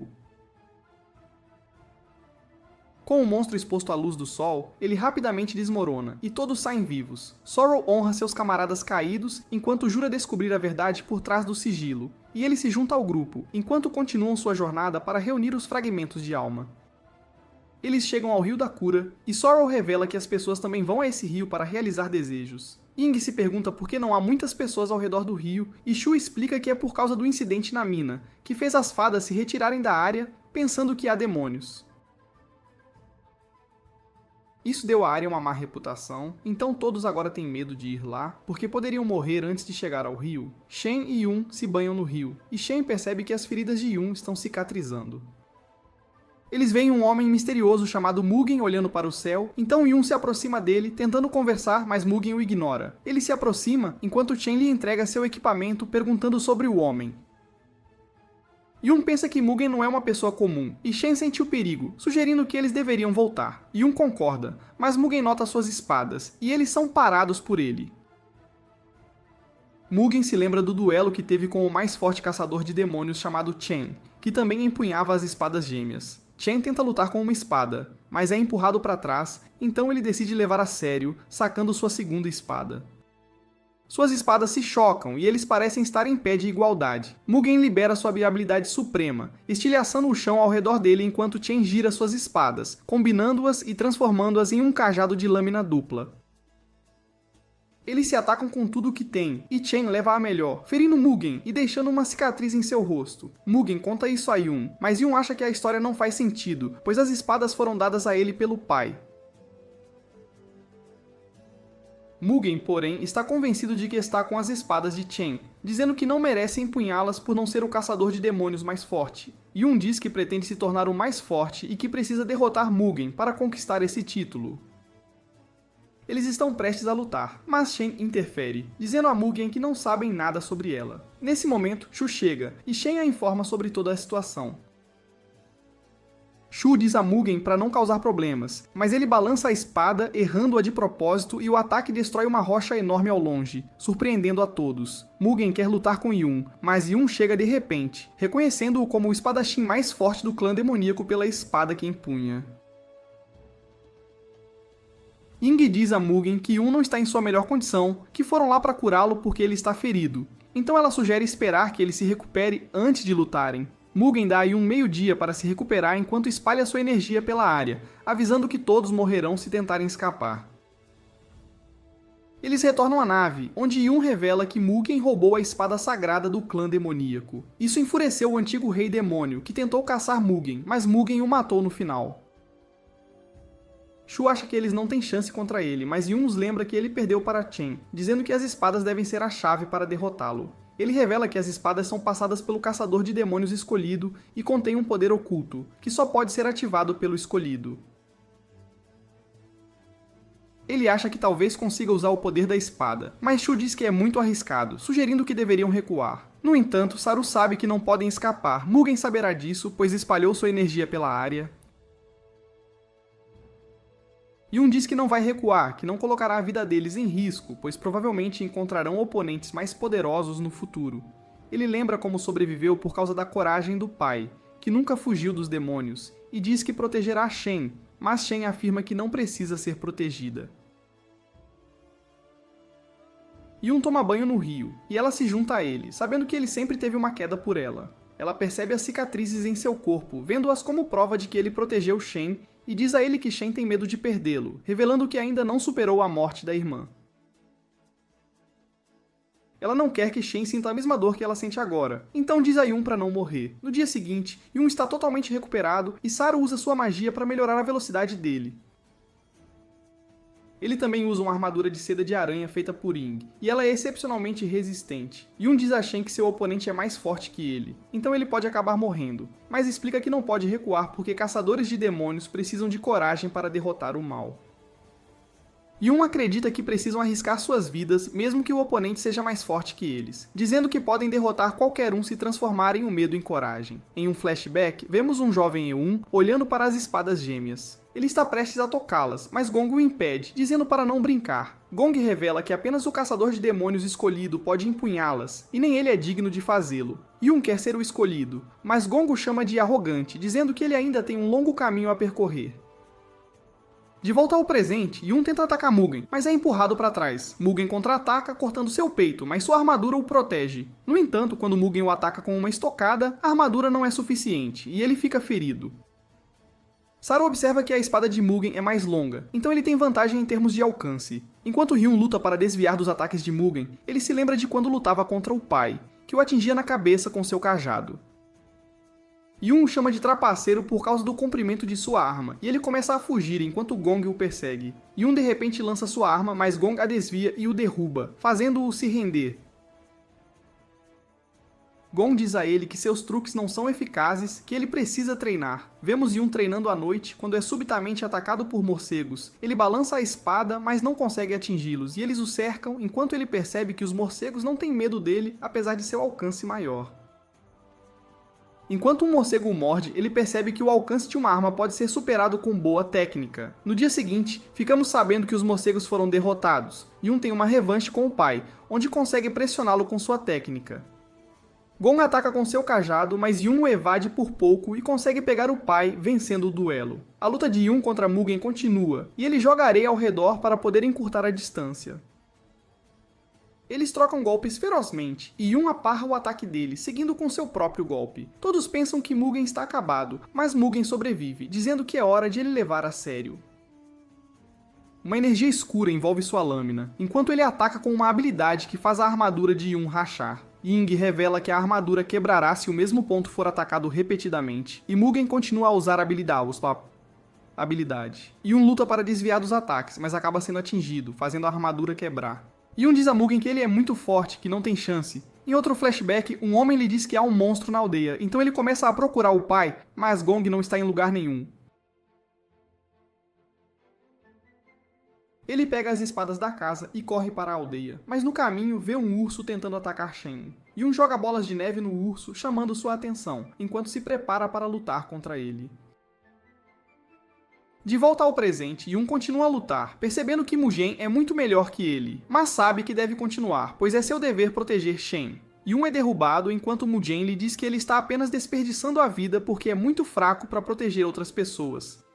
Com o monstro exposto à luz do sol, ele rapidamente desmorona, e todos saem vivos. Sorrow honra seus camaradas caídos, enquanto jura descobrir a verdade por trás do sigilo, e ele se junta ao grupo, enquanto continuam sua jornada para reunir os fragmentos de alma. Eles chegam ao Rio da Cura, e Sorrow revela que as pessoas também vão a esse rio para realizar desejos. Ying se pergunta por que não há muitas pessoas ao redor do rio, e Shu explica que é por causa do incidente na mina, que fez as fadas se retirarem da área, pensando que há demônios. Isso deu à área uma má reputação, então todos agora têm medo de ir lá, porque poderiam morrer antes de chegar ao rio. Shen e Yun se banham no rio, e Shen percebe que as feridas de Yun estão cicatrizando. Eles veem um homem misterioso chamado Mugen olhando para o céu, então Yun se aproxima dele, tentando conversar, mas Mugen o ignora. Ele se aproxima, enquanto Chen lhe entrega seu equipamento, perguntando sobre o homem. Yun pensa que Mugen não é uma pessoa comum, e Shen sente o perigo, sugerindo que eles deveriam voltar. Yun concorda, mas Mugen nota suas espadas, e eles são parados por ele. Mugen se lembra do duelo que teve com o mais forte caçador de demônios chamado Chen, que também empunhava as espadas gêmeas. Chen tenta lutar com uma espada, mas é empurrado para trás, então ele decide levar a sério, sacando sua segunda espada. Suas espadas se chocam e eles parecem estar em pé de igualdade. Mugen libera sua habilidade suprema, estilhaçando o chão ao redor dele enquanto Chen gira suas espadas, combinando-as e transformando-as em um cajado de lâmina dupla. Eles se atacam com tudo o que tem, e Chen leva a melhor, ferindo Mugen e deixando uma cicatriz em seu rosto. Mugen conta isso a Yun, mas Yun acha que a história não faz sentido, pois as espadas foram dadas a ele pelo pai. Mugen, porém, está convencido de que está com as espadas de Chen, dizendo que não merece empunhá-las por não ser o caçador de demônios mais forte. Yun diz que pretende se tornar o mais forte e que precisa derrotar Mugen para conquistar esse título. Eles estão prestes a lutar, mas Shen interfere, dizendo a Mugen que não sabem nada sobre ela. Nesse momento, Shu chega, e Shen a informa sobre toda a situação. Shu diz a Mugen para não causar problemas, mas ele balança a espada, errando-a de propósito, e o ataque destrói uma rocha enorme ao longe, surpreendendo a todos. Mugen quer lutar com Yun, mas Yun chega de repente, reconhecendo-o como o espadachim mais forte do clã demoníaco pela espada que empunha. Ying diz a Mugen que Yun não está em sua melhor condição, que foram lá para curá-lo porque ele está ferido. Então ela sugere esperar que ele se recupere antes de lutarem. Mugen dá a Yun meio-dia para se recuperar enquanto espalha sua energia pela área, avisando que todos morrerão se tentarem escapar. Eles retornam à nave, onde Yun revela que Mugen roubou a espada sagrada do clã demoníaco. Isso enfureceu o antigo rei demônio, que tentou caçar Mugen, mas Mugen o matou no final. Shu acha que eles não têm chance contra ele, mas Yun os lembra que ele perdeu para Chen, dizendo que as espadas devem ser a chave para derrotá-lo. Ele revela que as espadas são passadas pelo caçador de demônios escolhido e contêm um poder oculto, que só pode ser ativado pelo escolhido. Ele acha que talvez consiga usar o poder da espada, mas Shu diz que é muito arriscado, sugerindo que deveriam recuar. No entanto, Saru sabe que não podem escapar, Mugen saberá disso, pois espalhou sua energia pela área. Yun diz que não vai recuar, que não colocará a vida deles em risco, pois provavelmente encontrarão oponentes mais poderosos no futuro. Ele lembra como sobreviveu por causa da coragem do pai, que nunca fugiu dos demônios, e diz que protegerá Shen, mas Shen afirma que não precisa ser protegida. Yun toma banho no rio, e ela se junta a ele, sabendo que ele sempre teve uma queda por ela. Ela percebe as cicatrizes em seu corpo, vendo-as como prova de que ele protegeu Shen, e diz a ele que Shen tem medo de perdê-lo, revelando que ainda não superou a morte da irmã. Ela não quer que Shen sinta a mesma dor que ela sente agora, então diz a Yun para não morrer. No dia seguinte, Yun está totalmente recuperado e Saru usa sua magia para melhorar a velocidade dele. Ele também usa uma armadura de seda de aranha feita por Ying, e ela é excepcionalmente resistente. Yun diz a Shen que seu oponente é mais forte que ele, então ele pode acabar morrendo, mas explica que não pode recuar porque caçadores de demônios precisam de coragem para derrotar o mal. Yun acredita que precisam arriscar suas vidas mesmo que o oponente seja mais forte que eles, dizendo que podem derrotar qualquer um se transformarem o medo em coragem. Em um flashback, vemos um jovem Eun olhando para as espadas gêmeas. Ele está prestes a tocá-las, mas Gong o impede, dizendo para não brincar. Gong revela que apenas o caçador de demônios escolhido pode empunhá-las, e nem ele é digno de fazê-lo. Yun quer ser o escolhido, mas Gong o chama de arrogante, dizendo que ele ainda tem um longo caminho a percorrer. De volta ao presente, Yun tenta atacar Mugen, mas é empurrado para trás. Mugen contra-ataca, cortando seu peito, mas sua armadura o protege. No entanto, quando Mugen o ataca com uma estocada, a armadura não é suficiente, e ele fica ferido. Saru observa que a espada de Mugen é mais longa, então ele tem vantagem em termos de alcance. Enquanto Hyun luta para desviar dos ataques de Mugen, ele se lembra de quando lutava contra o pai, que o atingia na cabeça com seu cajado. Yun o chama de trapaceiro por causa do comprimento de sua arma, e ele começa a fugir enquanto Gong o persegue. Yun de repente lança sua arma, mas Gong a desvia e o derruba, fazendo-o se render. Gong diz a ele que seus truques não são eficazes, que ele precisa treinar. Vemos Yun treinando à noite, quando é subitamente atacado por morcegos. Ele balança a espada, mas não consegue atingi-los, e eles o cercam enquanto ele percebe que os morcegos não têm medo dele, apesar de seu alcance maior. Enquanto um morcego o morde, ele percebe que o alcance de uma arma pode ser superado com boa técnica. No dia seguinte, ficamos sabendo que os morcegos foram derrotados. Yun tem uma revanche com o pai, onde consegue pressioná-lo com sua técnica. Gong ataca com seu cajado, mas Yun o evade por pouco e consegue pegar o pai, vencendo o duelo. A luta de Yun contra Mugen continua, e ele joga areia ao redor para poder encurtar a distância. Eles trocam golpes ferozmente, e Yun aparra o ataque dele, seguindo com seu próprio golpe. Todos pensam que Mugen está acabado, mas Mugen sobrevive, dizendo que é hora de ele levar a sério. Uma energia escura envolve sua lâmina, enquanto ele ataca com uma habilidade que faz a armadura de Yun rachar. Ying revela que a armadura quebrará se o mesmo ponto for atacado repetidamente, e Mugen continua a usar a habilidade. Yun luta para desviar dos ataques, mas acaba sendo atingido, fazendo a armadura quebrar. Yun diz a Mugen que ele é muito forte, que não tem chance. Em outro flashback, um homem lhe diz que há um monstro na aldeia, então ele começa a procurar o pai, mas Gong não está em lugar nenhum. Ele pega as espadas da casa e corre para a aldeia, mas no caminho vê um urso tentando atacar Shen. Yun joga bolas de neve no urso, chamando sua atenção, enquanto se prepara para lutar contra ele. De volta ao presente, Yun continua a lutar, percebendo que Mugen é muito melhor que ele, mas sabe que deve continuar, pois é seu dever proteger Shen. Yun é derrubado enquanto Mugen lhe diz que ele está apenas desperdiçando a vida porque é muito fraco para proteger outras pessoas.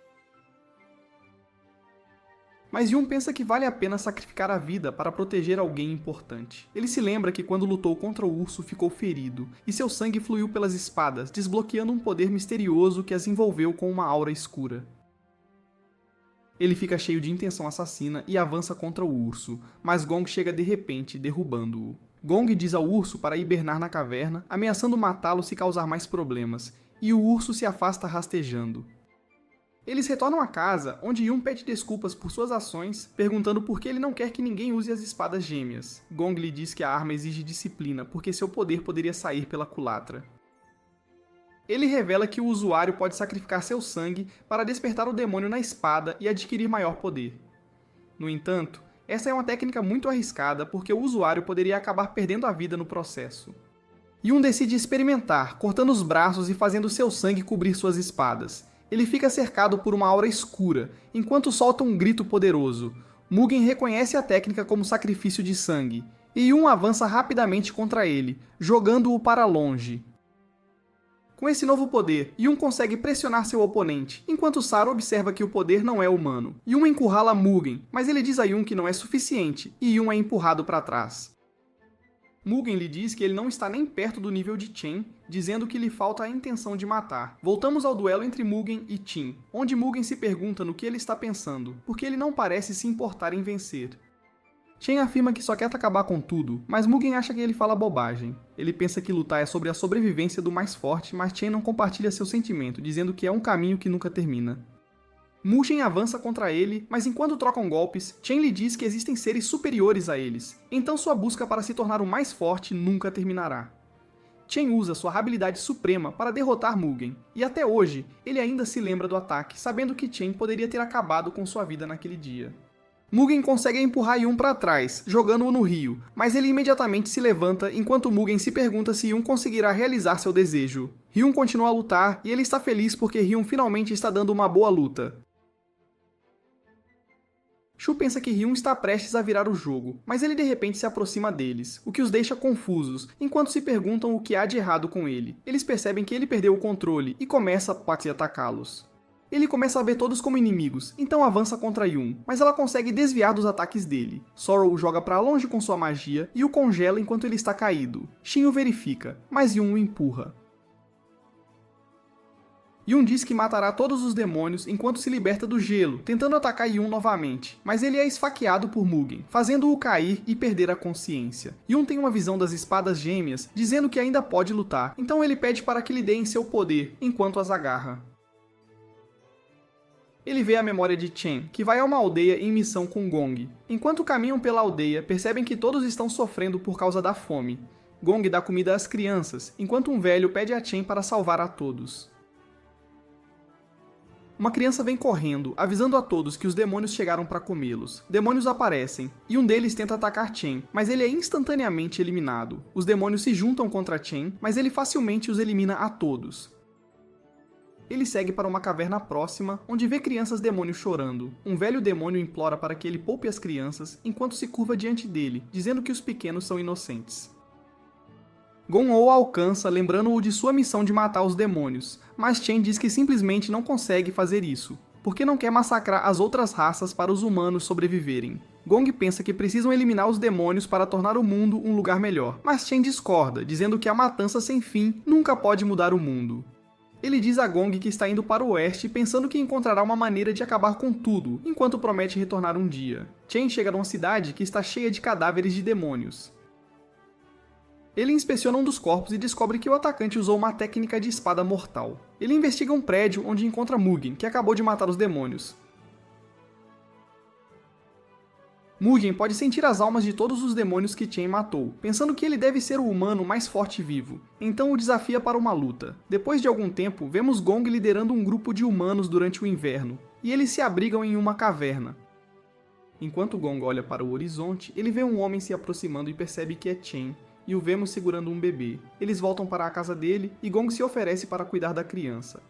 Mas Yun pensa que vale a pena sacrificar a vida para proteger alguém importante. Ele se lembra que quando lutou contra o urso ficou ferido, e seu sangue fluiu pelas espadas, desbloqueando um poder misterioso que as envolveu com uma aura escura. Ele fica cheio de intenção assassina e avança contra o urso, mas Gong chega de repente, derrubando-o. Gong diz ao urso para hibernar na caverna, ameaçando matá-lo se causar mais problemas, e o urso se afasta rastejando. Eles retornam à casa, onde Yun pede desculpas por suas ações, perguntando por que ele não quer que ninguém use as espadas gêmeas. Gong lhe diz que a arma exige disciplina, porque seu poder poderia sair pela culatra. Ele revela que o usuário pode sacrificar seu sangue para despertar o demônio na espada e adquirir maior poder. No entanto, essa é uma técnica muito arriscada porque o usuário poderia acabar perdendo a vida no processo. Yun decide experimentar, cortando os braços e fazendo seu sangue cobrir suas espadas. Ele fica cercado por uma aura escura, enquanto solta um grito poderoso. Mugen reconhece a técnica como sacrifício de sangue, e Yun avança rapidamente contra ele, jogando-o para longe. Com esse novo poder, Yun consegue pressionar seu oponente, enquanto Sara observa que o poder não é humano. Yun encurrala Mugen, mas ele diz a Yun que não é suficiente, e Yun é empurrado para trás. Mugen lhe diz que ele não está nem perto do nível de Chen, dizendo que lhe falta a intenção de matar. Voltamos ao duelo entre Mugen e Qin, onde Mugen se pergunta no que ele está pensando, porque ele não parece se importar em vencer. Chen afirma que só quer acabar com tudo, mas Mugen acha que ele fala bobagem. Ele pensa que lutar é sobre a sobrevivência do mais forte, mas Chen não compartilha seu sentimento, dizendo que é um caminho que nunca termina. Mugen avança contra ele, mas enquanto trocam golpes, Chen lhe diz que existem seres superiores a eles, então sua busca para se tornar o mais forte nunca terminará. Chen usa sua habilidade suprema para derrotar Mugen, e até hoje, ele ainda se lembra do ataque, sabendo que Chen poderia ter acabado com sua vida naquele dia. Mugen consegue empurrar Yun para trás, jogando-o no rio, mas ele imediatamente se levanta enquanto Mugen se pergunta se Yun conseguirá realizar seu desejo. Ryun continua a lutar e ele está feliz porque Ryun finalmente está dando uma boa luta. Shu pensa que Ryun está prestes a virar o jogo, mas ele de repente se aproxima deles, o que os deixa confusos, enquanto se perguntam o que há de errado com ele. Eles percebem que ele perdeu o controle e começa a atacá-los. Ele começa a ver todos como inimigos, então avança contra Yun, mas ela consegue desviar dos ataques dele. Sorrow o joga para longe com sua magia e o congela enquanto ele está caído. Shin o verifica, mas Yun o empurra. Yun diz que matará todos os demônios enquanto se liberta do gelo, tentando atacar Yun novamente, mas ele é esfaqueado por Mugen, fazendo-o cair e perder a consciência. Yun tem uma visão das espadas gêmeas, dizendo que ainda pode lutar, então ele pede para que lhe deem seu poder, enquanto as agarra. Ele vê a memória de Chen, que vai a uma aldeia em missão com Gong. Enquanto caminham pela aldeia, percebem que todos estão sofrendo por causa da fome. Gong dá comida às crianças, enquanto um velho pede a Chen para salvar a todos. Uma criança vem correndo, avisando a todos que os demônios chegaram para comê-los. Demônios aparecem, e um deles tenta atacar Chen, mas ele é instantaneamente eliminado. Os demônios se juntam contra Chen, mas ele facilmente os elimina a todos. Ele segue para uma caverna próxima, onde vê crianças demônios chorando. Um velho demônio implora para que ele poupe as crianças, enquanto se curva diante dele, dizendo que os pequenos são inocentes. Gon-Oh alcança, lembrando-o de sua missão de matar os demônios, mas Chen diz que simplesmente não consegue fazer isso, porque não quer massacrar as outras raças para os humanos sobreviverem. Gong pensa que precisam eliminar os demônios para tornar o mundo um lugar melhor, mas Chen discorda, dizendo que a matança sem fim nunca pode mudar o mundo. Ele diz a Gong que está indo para o oeste pensando que encontrará uma maneira de acabar com tudo, enquanto promete retornar um dia. Chen chega numa cidade que está cheia de cadáveres de demônios. Ele inspeciona um dos corpos e descobre que o atacante usou uma técnica de espada mortal. Ele investiga um prédio onde encontra Mugen, que acabou de matar os demônios. Mugen pode sentir as almas de todos os demônios que Chen matou, pensando que ele deve ser o humano mais forte vivo. Então o desafia para uma luta. Depois de algum tempo, vemos Gong liderando um grupo de humanos durante o inverno, e eles se abrigam em uma caverna. Enquanto Gong olha para o horizonte, ele vê um homem se aproximando e percebe que é Chen, e o vemos segurando um bebê. Eles voltam para a casa dele e Gong se oferece para cuidar da criança.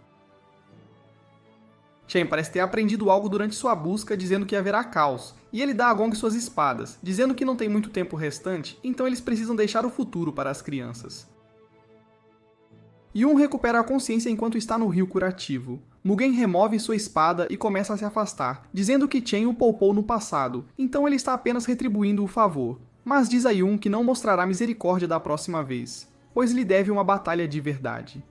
Chen parece ter aprendido algo durante sua busca, dizendo que haverá caos, e ele dá a Gong suas espadas, dizendo que não tem muito tempo restante, então eles precisam deixar o futuro para as crianças. Yun recupera a consciência enquanto está no rio curativo. Mugen remove sua espada e começa a se afastar, dizendo que Chen o poupou no passado, então ele está apenas retribuindo o favor. Mas diz a Yun que não mostrará misericórdia da próxima vez, pois lhe deve uma batalha de verdade.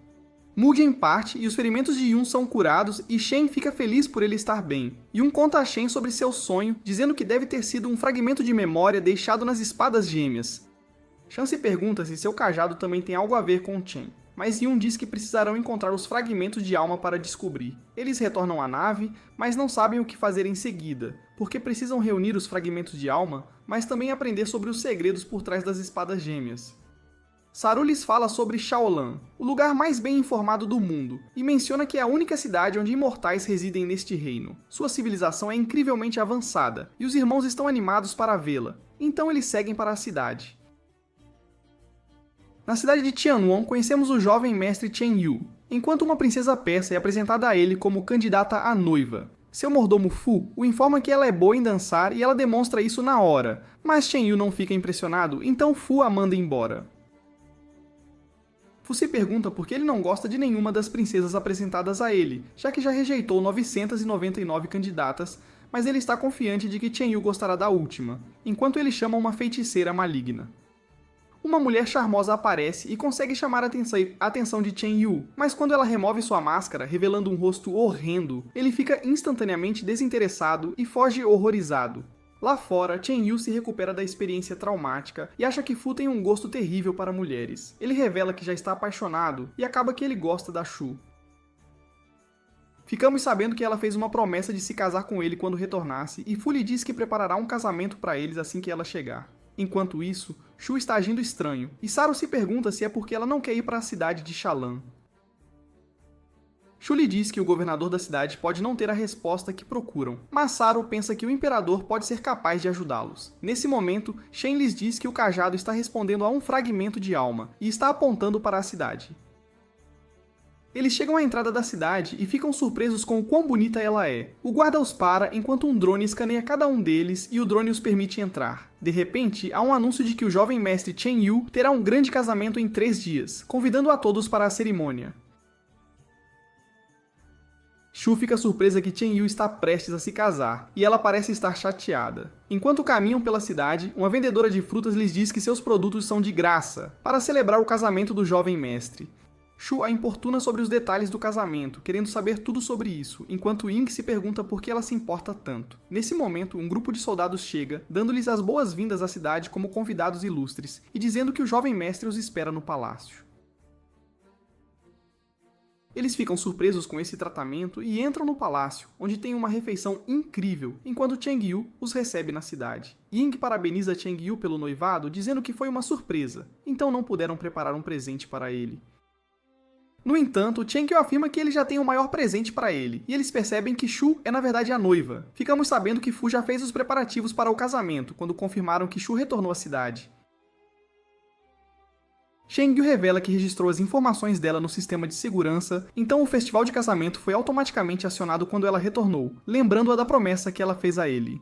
Mugen parte e os ferimentos de Yun são curados e Shen fica feliz por ele estar bem. Yun conta a Shen sobre seu sonho, dizendo que deve ter sido um fragmento de memória deixado nas espadas gêmeas. Shan se pergunta se seu cajado também tem algo a ver com Chen, mas Yun diz que precisarão encontrar os fragmentos de alma para descobrir. Eles retornam à nave, mas não sabem o que fazer em seguida, porque precisam reunir os fragmentos de alma, mas também aprender sobre os segredos por trás das espadas gêmeas. Saru lhes fala sobre Shaolan, o lugar mais bem informado do mundo, e menciona que é a única cidade onde imortais residem neste reino. Sua civilização é incrivelmente avançada, e os irmãos estão animados para vê-la, então eles seguem para a cidade. Na cidade de Tianwon, conhecemos o jovem mestre Chen Yu, enquanto uma princesa persa é apresentada a ele como candidata à noiva. Seu mordomo Fu o informa que ela é boa em dançar e ela demonstra isso na hora, mas Chen Yu não fica impressionado, então Fu a manda embora. Fu se pergunta por que ele não gosta de nenhuma das princesas apresentadas a ele, já que já rejeitou 999 candidatas, mas ele está confiante de que Chen Yu gostará da última, enquanto ele chama uma feiticeira maligna. Uma mulher charmosa aparece e consegue chamar a atenção de Chen Yu, mas quando ela remove sua máscara, revelando um rosto horrendo, ele fica instantaneamente desinteressado e foge horrorizado. Lá fora, Chen Yu se recupera da experiência traumática e acha que Fu tem um gosto terrível para mulheres. Ele revela que já está apaixonado e acaba que ele gosta da Shu. Ficamos sabendo que ela fez uma promessa de se casar com ele quando retornasse e Fu lhe diz que preparará um casamento para eles assim que ela chegar. Enquanto isso, Shu está agindo estranho, e Saru se pergunta se é porque ela não quer ir para a cidade de Shalan. Shu lhe diz que o governador da cidade pode não ter a resposta que procuram, mas Saru pensa que o imperador pode ser capaz de ajudá-los. Nesse momento, Shen lhes diz que o cajado está respondendo a um fragmento de alma, e está apontando para a cidade. Eles chegam à entrada da cidade e ficam surpresos com o quão bonita ela é. O guarda os para enquanto um drone escaneia cada um deles e o drone os permite entrar. De repente, há um anúncio de que o jovem mestre Chen Yu terá um grande casamento em 3 dias, convidando a todos para a cerimônia. Shu fica surpresa que Chen Yu está prestes a se casar, e ela parece estar chateada. Enquanto caminham pela cidade, uma vendedora de frutas lhes diz que seus produtos são de graça, para celebrar o casamento do jovem mestre. Shu a importuna sobre os detalhes do casamento, querendo saber tudo sobre isso, enquanto Ying se pergunta por que ela se importa tanto. Nesse momento, um grupo de soldados chega, dando-lhes as boas-vindas à cidade como convidados ilustres, e dizendo que o jovem mestre os espera no palácio. Eles ficam surpresos com esse tratamento e entram no palácio, onde tem uma refeição incrível, enquanto Cheng Yu os recebe na cidade. Ying parabeniza Cheng Yu pelo noivado, dizendo que foi uma surpresa, então não puderam preparar um presente para ele. No entanto, Cheng Yu afirma que ele já tem o maior presente para ele, e eles percebem que Shu é na verdade a noiva. Ficamos sabendo que Fu já fez os preparativos para o casamento, quando confirmaram que Shu retornou à cidade. Cheng Yu revela que registrou as informações dela no sistema de segurança, então o festival de casamento foi automaticamente acionado quando ela retornou, lembrando-a da promessa que ela fez a ele.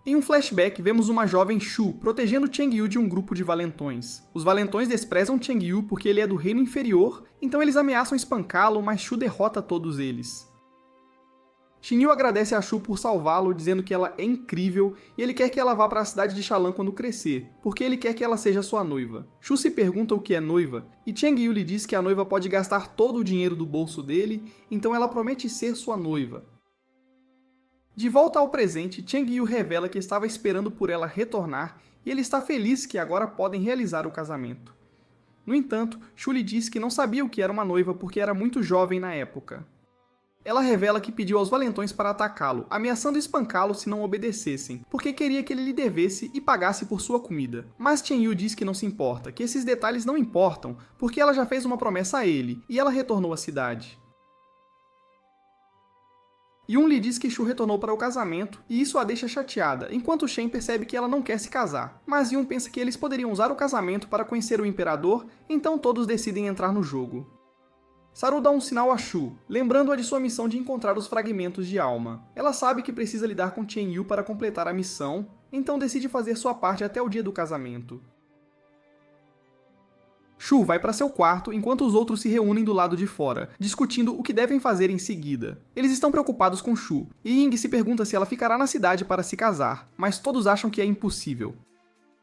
Em um flashback, vemos uma jovem Shu protegendo Cheng Yu de um grupo de valentões. Os valentões desprezam Cheng Yu porque ele é do reino inferior, então eles ameaçam espancá-lo, mas Shu derrota todos eles. Xin Yu agradece a Shu por salvá-lo, dizendo que ela é incrível e ele quer que ela vá para a cidade de Shalan quando crescer, porque ele quer que ela seja sua noiva. Shu se pergunta o que é noiva, e Cheng Yu lhe diz que a noiva pode gastar todo o dinheiro do bolso dele, então ela promete ser sua noiva. De volta ao presente, Cheng Yu revela que estava esperando por ela retornar e ele está feliz que agora podem realizar o casamento. No entanto, Shu lhe diz que não sabia o que era uma noiva porque era muito jovem na época. Ela revela que pediu aos valentões para atacá-lo, ameaçando espancá-lo se não obedecessem, porque queria que ele lhe devesse e pagasse por sua comida. Mas Cheng Yu diz que não se importa, que esses detalhes não importam, porque ela já fez uma promessa a ele, e ela retornou à cidade. Yun lhe diz que Shu retornou para o casamento, e isso a deixa chateada, enquanto Shen percebe que ela não quer se casar. Mas Yun pensa que eles poderiam usar o casamento para conhecer o imperador, então todos decidem entrar no jogo. Saru dá um sinal a Shu, lembrando-a de sua missão de encontrar os fragmentos de alma. Ela sabe que precisa lidar com Chen Yu para completar a missão, então decide fazer sua parte até o dia do casamento. Shu vai para seu quarto enquanto os outros se reúnem do lado de fora, discutindo o que devem fazer em seguida. Eles estão preocupados com Shu, e Ying se pergunta se ela ficará na cidade para se casar, mas todos acham que é impossível.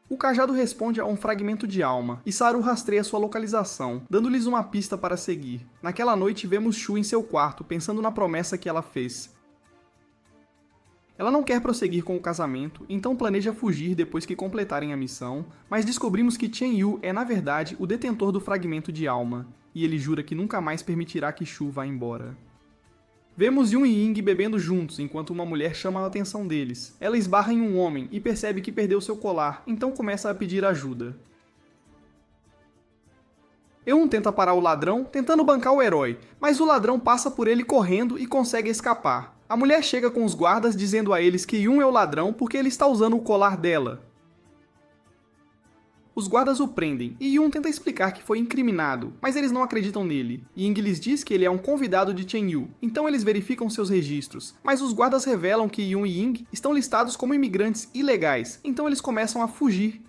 O cajado responde a um fragmento de alma, e Saru rastreia sua localização, dando-lhes uma pista para seguir. Naquela noite vemos Shu em seu quarto, pensando na promessa que ela fez. Ela não quer prosseguir com o casamento, então planeja fugir depois que completarem a missão, mas descobrimos que Chen Yu é na verdade o detentor do fragmento de alma, e ele jura que nunca mais permitirá que Shu vá embora. Vemos Yun e Ying bebendo juntos enquanto uma mulher chama a atenção deles. Ela esbarra em um homem e percebe que perdeu seu colar, então começa a pedir ajuda. Eun tenta parar o ladrão, tentando bancar o herói, mas o ladrão passa por ele correndo e consegue escapar. A mulher chega com os guardas dizendo a eles que Yun é o ladrão porque ele está usando o colar dela. Os guardas o prendem, e Yun tenta explicar que foi incriminado, mas eles não acreditam nele. Ying lhes diz que ele é um convidado de Chen Yu, então eles verificam seus registros, mas os guardas revelam que Yun e Ying estão listados como imigrantes ilegais, então eles começam a fugir.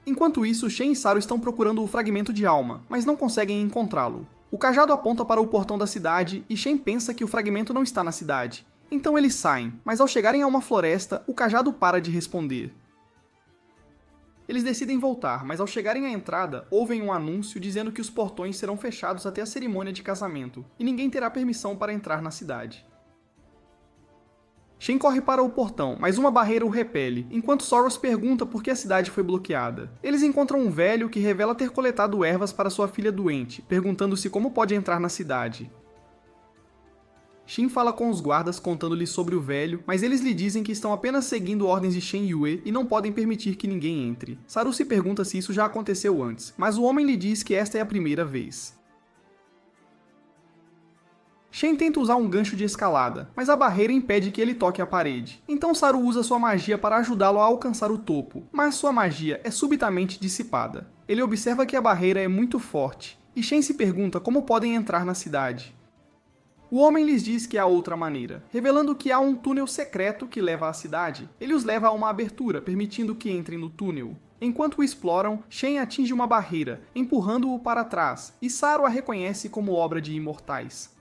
Enquanto isso, Shen e Saru estão procurando o fragmento de alma, mas não conseguem encontrá-lo. O cajado aponta para o portão da cidade e Shen pensa que o fragmento não está na cidade. Então eles saem, mas ao chegarem a uma floresta, o cajado para de responder. Eles decidem voltar, mas ao chegarem à entrada, ouvem um anúncio dizendo que os portões serão fechados até a cerimônia de casamento, e ninguém terá permissão para entrar na cidade. Shen corre para o portão, mas uma barreira o repele, enquanto Soros pergunta por que a cidade foi bloqueada. Eles encontram um velho que revela ter coletado ervas para sua filha doente, perguntando-se como pode entrar na cidade. Shin fala com os guardas contando-lhes sobre o velho, mas eles lhe dizem que estão apenas seguindo ordens de Shen Yue e não podem permitir que ninguém entre. Saru se pergunta se isso já aconteceu antes, mas o homem lhe diz que esta é a primeira vez. Shen tenta usar um gancho de escalada, mas a barreira impede que ele toque a parede. Então Saru usa sua magia para ajudá-lo a alcançar o topo, mas sua magia é subitamente dissipada. Ele observa que a barreira é muito forte, e Shen se pergunta como podem entrar na cidade. O homem lhes diz que há outra maneira, revelando que há um túnel secreto que leva à cidade. Ele os leva a uma abertura, permitindo que entrem no túnel. Enquanto o exploram, Shen atinge uma barreira, empurrando-o para trás, e Saru a reconhece como obra de imortais.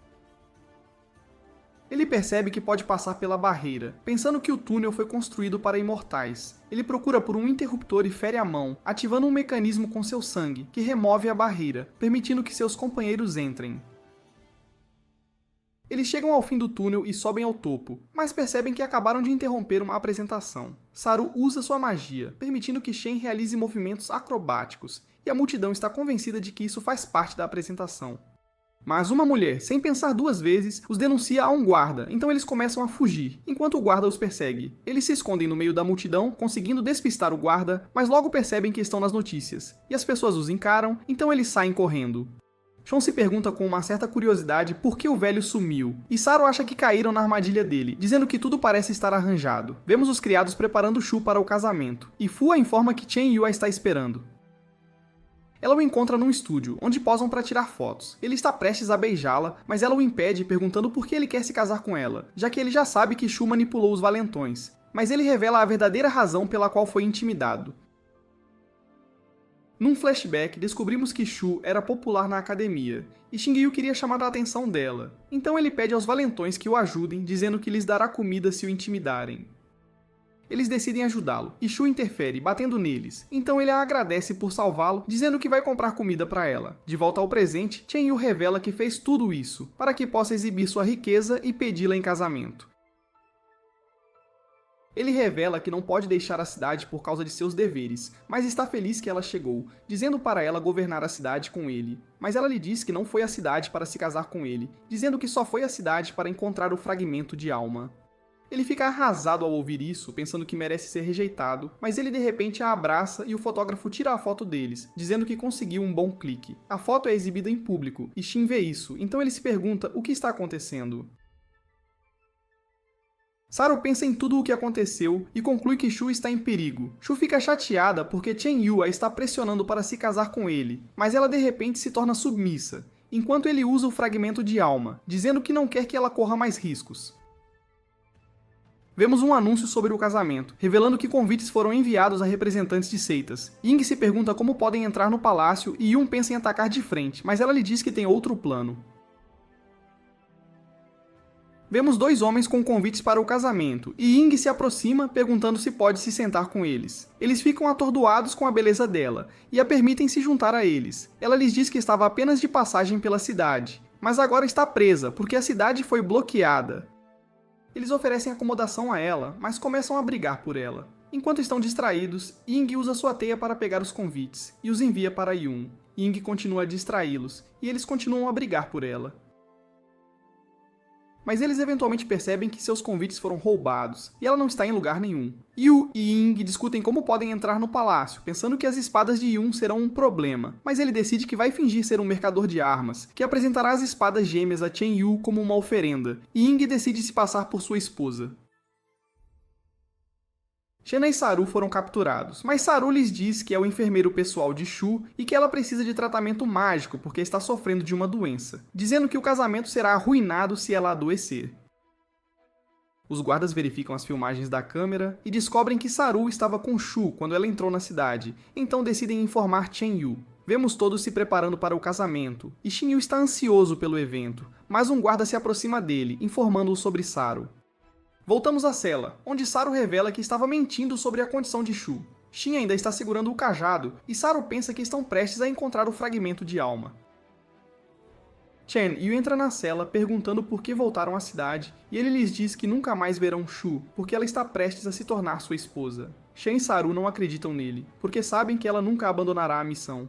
Ele percebe que pode passar pela barreira, pensando que o túnel foi construído para imortais. Ele procura por um interruptor e fere a mão, ativando um mecanismo com seu sangue, que remove a barreira, permitindo que seus companheiros entrem. Eles chegam ao fim do túnel e sobem ao topo, mas percebem que acabaram de interromper uma apresentação. Saru usa sua magia, permitindo que Shen realize movimentos acrobáticos, e a multidão está convencida de que isso faz parte da apresentação. Mas uma mulher, sem pensar duas vezes, os denuncia a um guarda, então eles começam a fugir, enquanto o guarda os persegue. Eles se escondem no meio da multidão, conseguindo despistar o guarda, mas logo percebem que estão nas notícias, e as pessoas os encaram, então eles saem correndo. Shon se pergunta com uma certa curiosidade por que o velho sumiu, e Saru acha que caíram na armadilha dele, dizendo que tudo parece estar arranjado. Vemos os criados preparando Shu para o casamento, e Fu a informa que Chen Yu a está esperando. Ela o encontra num estúdio, onde posam para tirar fotos. Ele está prestes a beijá-la, mas ela o impede perguntando por que ele quer se casar com ela, já que ele já sabe que Shu manipulou os valentões. Mas ele revela a verdadeira razão pela qual foi intimidado. Num flashback, descobrimos que Shu era popular na academia, e Xingyu queria chamar a atenção dela. Então ele pede aos valentões que o ajudem, dizendo que lhes dará comida se o intimidarem. Eles decidem ajudá-lo, e Shu interfere, batendo neles. Então ele a agradece por salvá-lo, dizendo que vai comprar comida para ela. De volta ao presente, Chen Yu revela que fez tudo isso, para que possa exibir sua riqueza e pedi-la em casamento. Ele revela que não pode deixar a cidade por causa de seus deveres, mas está feliz que ela chegou, dizendo para ela governar a cidade com ele. Mas ela lhe diz que não foi à cidade para se casar com ele, dizendo que só foi à cidade para encontrar o fragmento de alma. Ele fica arrasado ao ouvir isso, pensando que merece ser rejeitado, mas ele de repente a abraça e o fotógrafo tira a foto deles, dizendo que conseguiu um bom clique. A foto é exibida em público, e Shin vê isso, então ele se pergunta o que está acontecendo. Saru pensa em tudo o que aconteceu e conclui que Shu está em perigo. Shu fica chateada porque Chen Yu a está pressionando para se casar com ele, mas ela de repente se torna submissa, enquanto ele usa o fragmento de alma, dizendo que não quer que ela corra mais riscos. Vemos um anúncio sobre o casamento, revelando que convites foram enviados a representantes de seitas. Ying se pergunta como podem entrar no palácio e Yun pensa em atacar de frente, mas ela lhe diz que tem outro plano. Vemos dois homens com convites para o casamento, e Ying se aproxima perguntando se pode se sentar com eles. Eles ficam atordoados com a beleza dela, e a permitem se juntar a eles. Ela lhes diz que estava apenas de passagem pela cidade, mas agora está presa porque a cidade foi bloqueada. Eles oferecem acomodação a ela, mas começam a brigar por ela. Enquanto estão distraídos, Ying usa sua teia para pegar os convites, e os envia para Yun. Ying continua a distraí-los, e eles continuam a brigar por ela. Mas eles eventualmente percebem que seus convites foram roubados, e ela não está em lugar nenhum. Yu e Ying discutem como podem entrar no palácio, pensando que as espadas de Yun serão um problema, mas ele decide que vai fingir ser um mercador de armas, que apresentará as espadas gêmeas a Chen Yu como uma oferenda, e Ying decide se passar por sua esposa. Shen e Saru foram capturados, mas Saru lhes diz que é o enfermeiro pessoal de Shu e que ela precisa de tratamento mágico porque está sofrendo de uma doença, dizendo que o casamento será arruinado se ela adoecer. Os guardas verificam as filmagens da câmera e descobrem que Saru estava com Shu quando ela entrou na cidade, então decidem informar Chen Yu. Vemos todos se preparando para o casamento, e Shin Yu está ansioso pelo evento, mas um guarda se aproxima dele, informando-o sobre Saru. Voltamos à cela, onde Saru revela que estava mentindo sobre a condição de Shu. Shin ainda está segurando o cajado, e Saru pensa que estão prestes a encontrar o fragmento de alma. Chen Yu entra na cela perguntando por que voltaram à cidade, e ele lhes diz que nunca mais verão Shu, porque ela está prestes a se tornar sua esposa. Shen e Saru não acreditam nele, porque sabem que ela nunca abandonará a missão.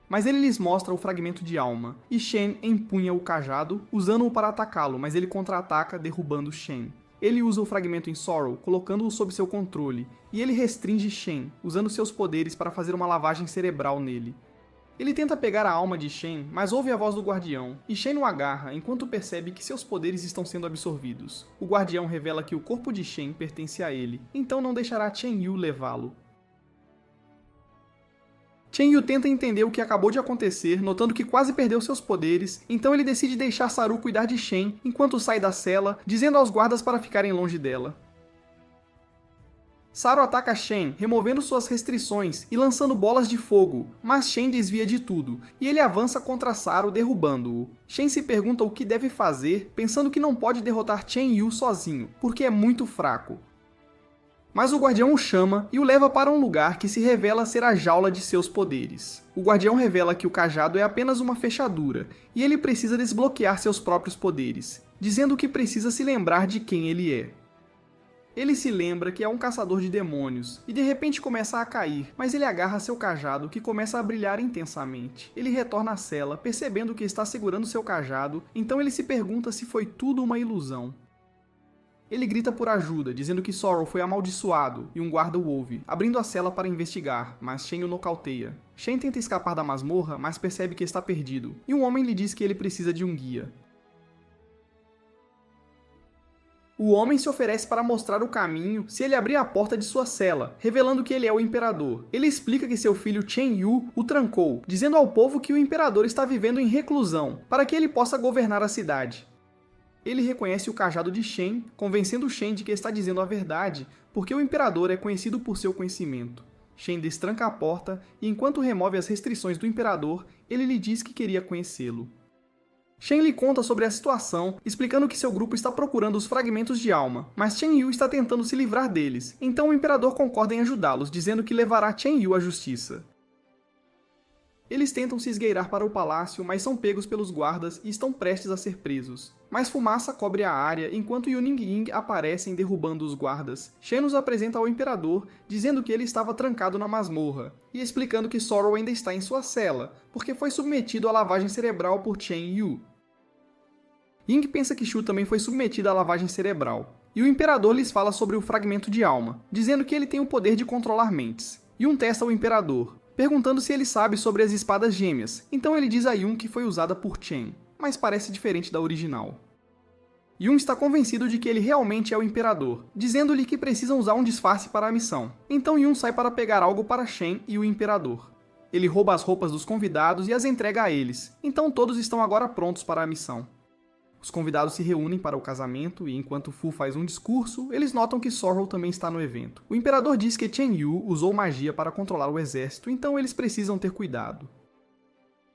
Mas ele lhes mostra o fragmento de alma, e Shen empunha o cajado, usando-o para atacá-lo, mas ele contra-ataca, derrubando Shen. Ele usa o fragmento em Sorrow, colocando-o sob seu controle, e ele restringe Shen, usando seus poderes para fazer uma lavagem cerebral nele. Ele tenta pegar a alma de Shen, mas ouve a voz do guardião, e Shen o agarra enquanto percebe que seus poderes estão sendo absorvidos. O guardião revela que o corpo de Shen pertence a ele, então não deixará Chen Yu levá-lo. Chen Yu tenta entender o que acabou de acontecer, notando que quase perdeu seus poderes, então ele decide deixar Saru cuidar de Shen enquanto sai da cela, dizendo aos guardas para ficarem longe dela. Saru ataca Shen, removendo suas restrições e lançando bolas de fogo, mas Shen desvia de tudo, e ele avança contra Saru, derrubando-o. Shen se pergunta o que deve fazer, pensando que não pode derrotar Chen Yu sozinho, porque é muito fraco. Mas o guardião o chama e o leva para um lugar que se revela ser a jaula de seus poderes. O guardião revela que o cajado é apenas uma fechadura, e ele precisa desbloquear seus próprios poderes, dizendo que precisa se lembrar de quem ele é. Ele se lembra que é um caçador de demônios, e de repente começa a cair, mas ele agarra seu cajado que começa a brilhar intensamente. Ele retorna à cela, percebendo que está segurando seu cajado, então ele se pergunta se foi tudo uma ilusão. Ele grita por ajuda, dizendo que Sorrow foi amaldiçoado, e um guarda o ouve, abrindo a cela para investigar, mas Shen o nocauteia. Shen tenta escapar da masmorra, mas percebe que está perdido, e um homem lhe diz que ele precisa de um guia. O homem se oferece para mostrar o caminho se ele abrir a porta de sua cela, revelando que ele é o imperador. Ele explica que seu filho Chen Yu o trancou, dizendo ao povo que o imperador está vivendo em reclusão, para que ele possa governar a cidade. Ele reconhece o cajado de Shen, convencendo Shen de que está dizendo a verdade, porque o imperador é conhecido por seu conhecimento. Shen destranca a porta e, enquanto remove as restrições do imperador, ele lhe diz que queria conhecê-lo. Shen lhe conta sobre a situação, explicando que seu grupo está procurando os fragmentos de alma, mas Chen Yu está tentando se livrar deles, então o imperador concorda em ajudá-los, dizendo que levará Chen Yu à justiça. Eles tentam se esgueirar para o palácio, mas são pegos pelos guardas e estão prestes a ser presos. Mas fumaça cobre a área enquanto Yuning e Ying aparecem derrubando os guardas. Shen os apresenta ao imperador, dizendo que ele estava trancado na masmorra, e explicando que Sorrow ainda está em sua cela, porque foi submetido à lavagem cerebral por Chen Yu. Ying pensa que Shu também foi submetido à lavagem cerebral, e o imperador lhes fala sobre o fragmento de alma, dizendo que ele tem o poder de controlar mentes. Yun testa o imperador, perguntando se ele sabe sobre as espadas gêmeas, então ele diz a Yun que foi usada por Chen, mas parece diferente da original. Yun está convencido de que ele realmente é o imperador, dizendo-lhe que precisam usar um disfarce para a missão. Então Yun sai para pegar algo para Shen e o imperador. Ele rouba as roupas dos convidados e as entrega a eles, então todos estão agora prontos para a missão. Os convidados se reúnem para o casamento e, enquanto Fu faz um discurso, eles notam que Sorrow também está no evento. O imperador diz que Chen Yu usou magia para controlar o exército, então eles precisam ter cuidado.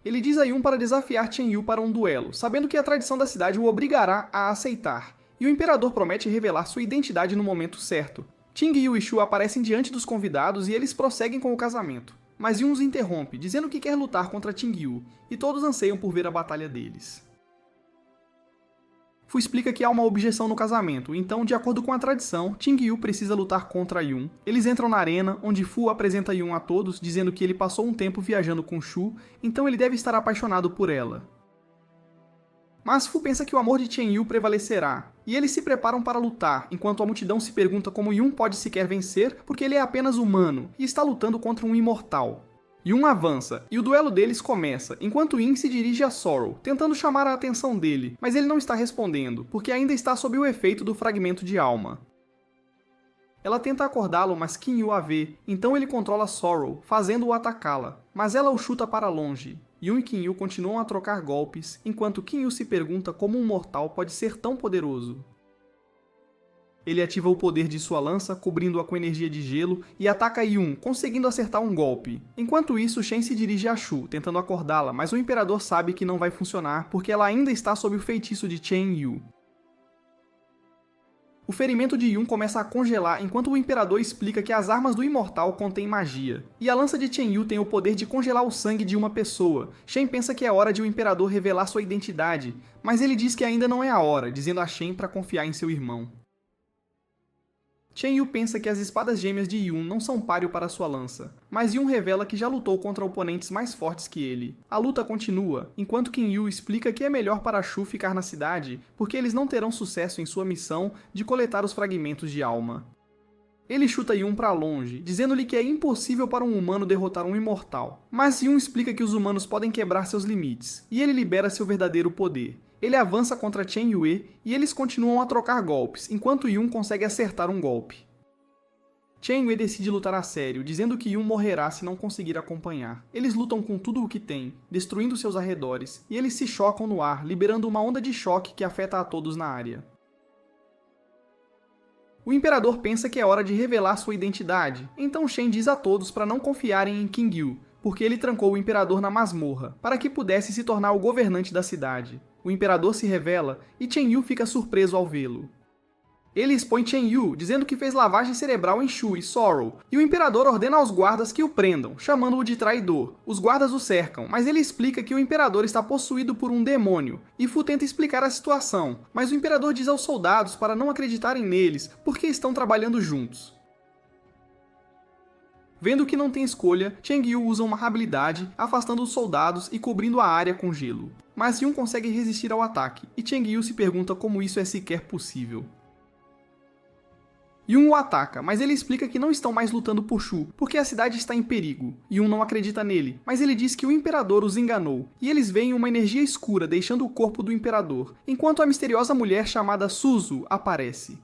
Ele diz a Yun para desafiar Chen Yu para um duelo, sabendo que a tradição da cidade o obrigará a aceitar, e o imperador promete revelar sua identidade no momento certo. Ting Yu e Shu aparecem diante dos convidados e eles prosseguem com o casamento, mas Yun os interrompe, dizendo que quer lutar contra Ting Yu, e todos anseiam por ver a batalha deles. Fu explica que há uma objeção no casamento, então, de acordo com a tradição, Ting Yu precisa lutar contra Yun. Eles entram na arena, onde Fu apresenta Yun a todos, dizendo que ele passou um tempo viajando com Shu, então ele deve estar apaixonado por ela. Mas Fu pensa que o amor de Chen Yu prevalecerá, e eles se preparam para lutar, enquanto a multidão se pergunta como Yun pode sequer vencer, porque ele é apenas humano, e está lutando contra um imortal. Yun avança, e o duelo deles começa, enquanto Yin se dirige a Sorrow, tentando chamar a atenção dele, mas ele não está respondendo, porque ainda está sob o efeito do fragmento de alma. Ela tenta acordá-lo, mas Qin Yu a vê, então ele controla Sorrow, fazendo-o atacá-la, mas ela o chuta para longe. Yun e Qin Yu continuam a trocar golpes, enquanto Qin Yu se pergunta como um mortal pode ser tão poderoso. Ele ativa o poder de sua lança, cobrindo-a com energia de gelo, e ataca Yun, conseguindo acertar um golpe. Enquanto isso, Shen se dirige a Shu, tentando acordá-la, mas o imperador sabe que não vai funcionar, porque ela ainda está sob o feitiço de Chen Yu. O ferimento de Yun começa a congelar, enquanto o imperador explica que as armas do imortal contêm magia. E a lança de Chen Yu tem o poder de congelar o sangue de uma pessoa. Shen pensa que é hora de o imperador revelar sua identidade, mas ele diz que ainda não é a hora, dizendo a Shen para confiar em seu irmão. Chen Yu pensa que as espadas gêmeas de Yun não são páreo para sua lança, mas Yun revela que já lutou contra oponentes mais fortes que ele. A luta continua, enquanto Qin Yu explica que é melhor para Shu ficar na cidade, porque eles não terão sucesso em sua missão de coletar os fragmentos de alma. Ele chuta Yun para longe, dizendo-lhe que é impossível para um humano derrotar um imortal. Mas Yun explica que os humanos podem quebrar seus limites, e ele libera seu verdadeiro poder. Ele avança contra Chen Yue e eles continuam a trocar golpes, enquanto Yun consegue acertar um golpe. Chen Yue decide lutar a sério, dizendo que Yun morrerá se não conseguir acompanhar. Eles lutam com tudo o que têm, destruindo seus arredores, e eles se chocam no ar, liberando uma onda de choque que afeta a todos na área. O imperador pensa que é hora de revelar sua identidade, então Shen diz a todos para não confiarem em Qin Yu, porque ele trancou o imperador na masmorra, para que pudesse se tornar o governante da cidade. O imperador se revela e Chen Yu fica surpreso ao vê-lo. Ele expõe Chen Yu, dizendo que fez lavagem cerebral em Shu e Sorrow, e o imperador ordena aos guardas que o prendam, chamando-o de traidor. Os guardas o cercam, mas ele explica que o imperador está possuído por um demônio, e Fu tenta explicar a situação, mas o imperador diz aos soldados para não acreditarem neles, porque estão trabalhando juntos. Vendo que não tem escolha, Cheng Yu usa uma habilidade, afastando os soldados e cobrindo a área com gelo. Mas Yun consegue resistir ao ataque, e Cheng Yu se pergunta como isso é sequer possível. Yun o ataca, mas ele explica que não estão mais lutando por Shu, porque a cidade está em perigo. Yun não acredita nele, mas ele diz que o imperador os enganou, e eles veem uma energia escura deixando o corpo do imperador, enquanto a misteriosa mulher chamada Suzu aparece.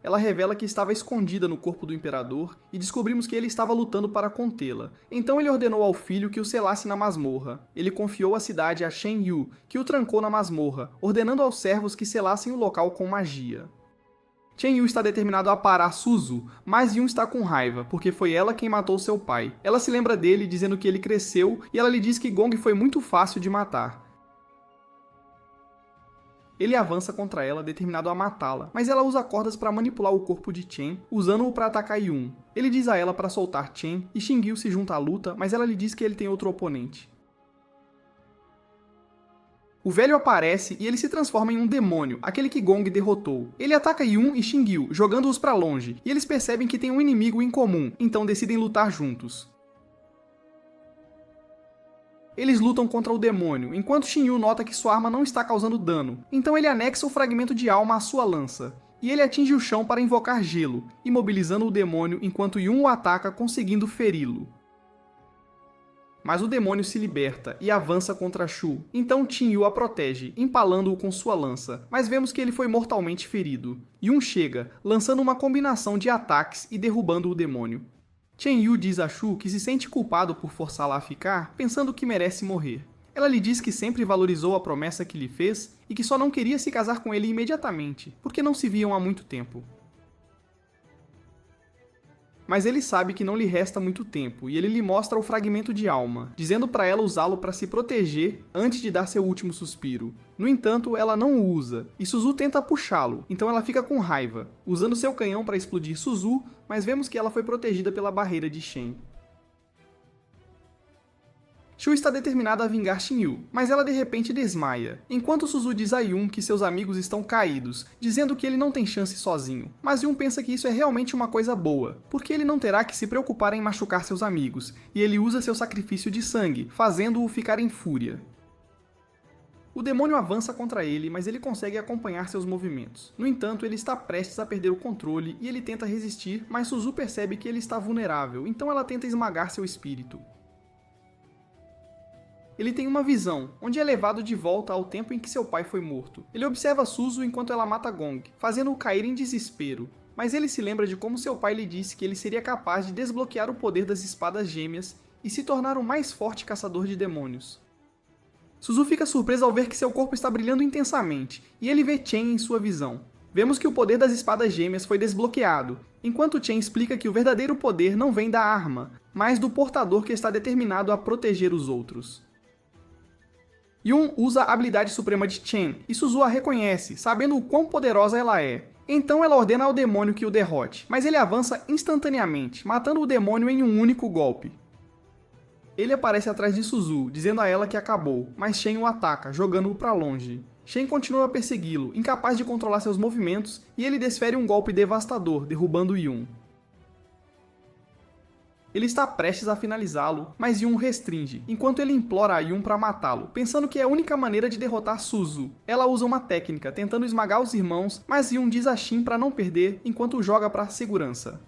Ela revela que estava escondida no corpo do imperador e descobrimos que ele estava lutando para contê-la. Então ele ordenou ao filho que o selasse na masmorra. Ele confiou a cidade a Shen Yu, que o trancou na masmorra, ordenando aos servos que selassem o local com magia. Chen Yu está determinado a parar Suzu, mas Yun está com raiva, porque foi ela quem matou seu pai. Ela se lembra dele, dizendo que ele cresceu, e ela lhe diz que Gong foi muito fácil de matar. Ele avança contra ela, determinado a matá-la, mas ela usa cordas para manipular o corpo de Chen, usando-o para atacar Yun. Ele diz a ela para soltar Chen, e Xingyu se junta à luta, mas ela lhe diz que ele tem outro oponente. O velho aparece e ele se transforma em um demônio, aquele que Gong derrotou. Ele ataca Yun e Xingyu, jogando-os para longe, e eles percebem que têm um inimigo em comum, então decidem lutar juntos. Eles lutam contra o demônio, enquanto Xingyu nota que sua arma não está causando dano, então ele anexa o fragmento de alma à sua lança. E ele atinge o chão para invocar gelo, imobilizando o demônio enquanto Yun o ataca, conseguindo feri-lo. Mas o demônio se liberta e avança contra Shu, então Qin Yu a protege, empalando-o com sua lança, mas vemos que ele foi mortalmente ferido. Yun chega, lançando uma combinação de ataques e derrubando o demônio. Chen Yu diz a Shu que se sente culpado por forçá-la a ficar, pensando que merece morrer. Ela lhe diz que sempre valorizou a promessa que lhe fez e que só não queria se casar com ele imediatamente, porque não se viam há muito tempo. mas ele sabe que não lhe resta muito tempo, e ele lhe mostra o fragmento de alma, dizendo para ela usá-lo para se proteger antes de dar seu último suspiro. No entanto, ela não o usa, e Suzu tenta puxá-lo, então ela fica com raiva, usando seu canhão para explodir Suzu, mas vemos que ela foi protegida pela barreira de Shen. Shu está determinada a vingar Shinyu, mas ela de repente desmaia, enquanto Suzu diz a Yun que seus amigos estão caídos, dizendo que ele não tem chance sozinho. Mas Yun pensa que isso é realmente uma coisa boa, porque ele não terá que se preocupar em machucar seus amigos, e ele usa seu sacrifício de sangue, fazendo-o ficar em fúria. O demônio avança contra ele, mas ele consegue acompanhar seus movimentos. No entanto, ele está prestes a perder o controle e ele tenta resistir, mas Suzu percebe que ele está vulnerável, então ela tenta esmagar seu espírito. Ele tem uma visão, onde é levado de volta ao tempo em que seu pai foi morto. Ele observa Suzu enquanto ela mata Gong, fazendo-o cair em desespero. Mas ele se lembra de como seu pai lhe disse que ele seria capaz de desbloquear o poder das espadas gêmeas e se tornar o mais forte caçador de demônios. Suzu fica surpresa ao ver que seu corpo está brilhando intensamente, e ele vê Chen em sua visão. Vemos que o poder das espadas gêmeas foi desbloqueado, enquanto Chen explica que o verdadeiro poder não vem da arma, mas do portador que está determinado a proteger os outros. Yun usa a habilidade suprema de Chen, e Suzu a reconhece, sabendo o quão poderosa ela é. Então ela ordena ao demônio que o derrote, mas ele avança instantaneamente, matando o demônio em um único golpe. Ele aparece atrás de Suzu, dizendo a ela que acabou, mas Shen o ataca, jogando-o para longe. Shen continua a persegui-lo, incapaz de controlar seus movimentos, e ele desfere um golpe devastador, derrubando Yun. Ele está prestes a finalizá-lo, mas Yun restringe, enquanto ele implora a Yun para matá-lo, pensando que é a única maneira de derrotar Suzu. Ela usa uma técnica, tentando esmagar os irmãos, mas Yun diz a Shin para não perder, enquanto joga para segurança.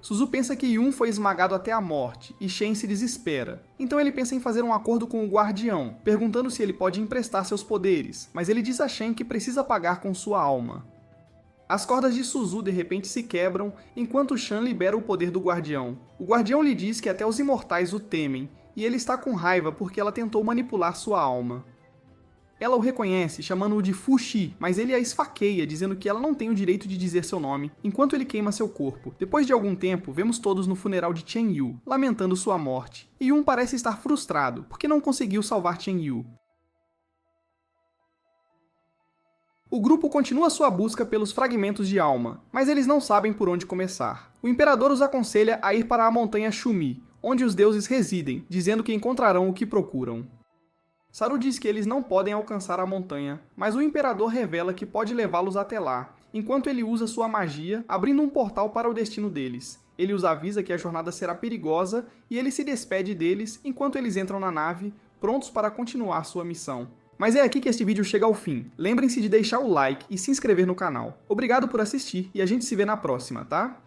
Suzu pensa que Yun foi esmagado até a morte, e Shen se desespera. Então ele pensa em fazer um acordo com o Guardião, perguntando se ele pode emprestar seus poderes, mas ele diz a Shen que precisa pagar com sua alma. As cordas de Suzu de repente se quebram, enquanto Shan libera o poder do Guardião. O Guardião lhe diz que até os imortais o temem, e ele está com raiva porque ela tentou manipular sua alma. Ela o reconhece, chamando-o de Fuxi, mas ele a esfaqueia, dizendo que ela não tem o direito de dizer seu nome, enquanto ele queima seu corpo. Depois de algum tempo, vemos todos no funeral de Chen Yu, lamentando sua morte, e Yun parece estar frustrado, porque não conseguiu salvar Chen Yu. O grupo continua sua busca pelos fragmentos de alma, mas eles não sabem por onde começar. O Imperador os aconselha a ir para a montanha Shumi, onde os deuses residem, dizendo que encontrarão o que procuram. Saru diz que eles não podem alcançar a montanha, mas o Imperador revela que pode levá-los até lá, enquanto ele usa sua magia, abrindo um portal para o destino deles. Ele os avisa que a jornada será perigosa e ele se despede deles enquanto eles entram na nave, prontos para continuar sua missão. Mas é aqui que este vídeo chega ao fim. Lembrem-se de deixar o like e se inscrever no canal. Obrigado por assistir e a gente se vê na próxima, tá?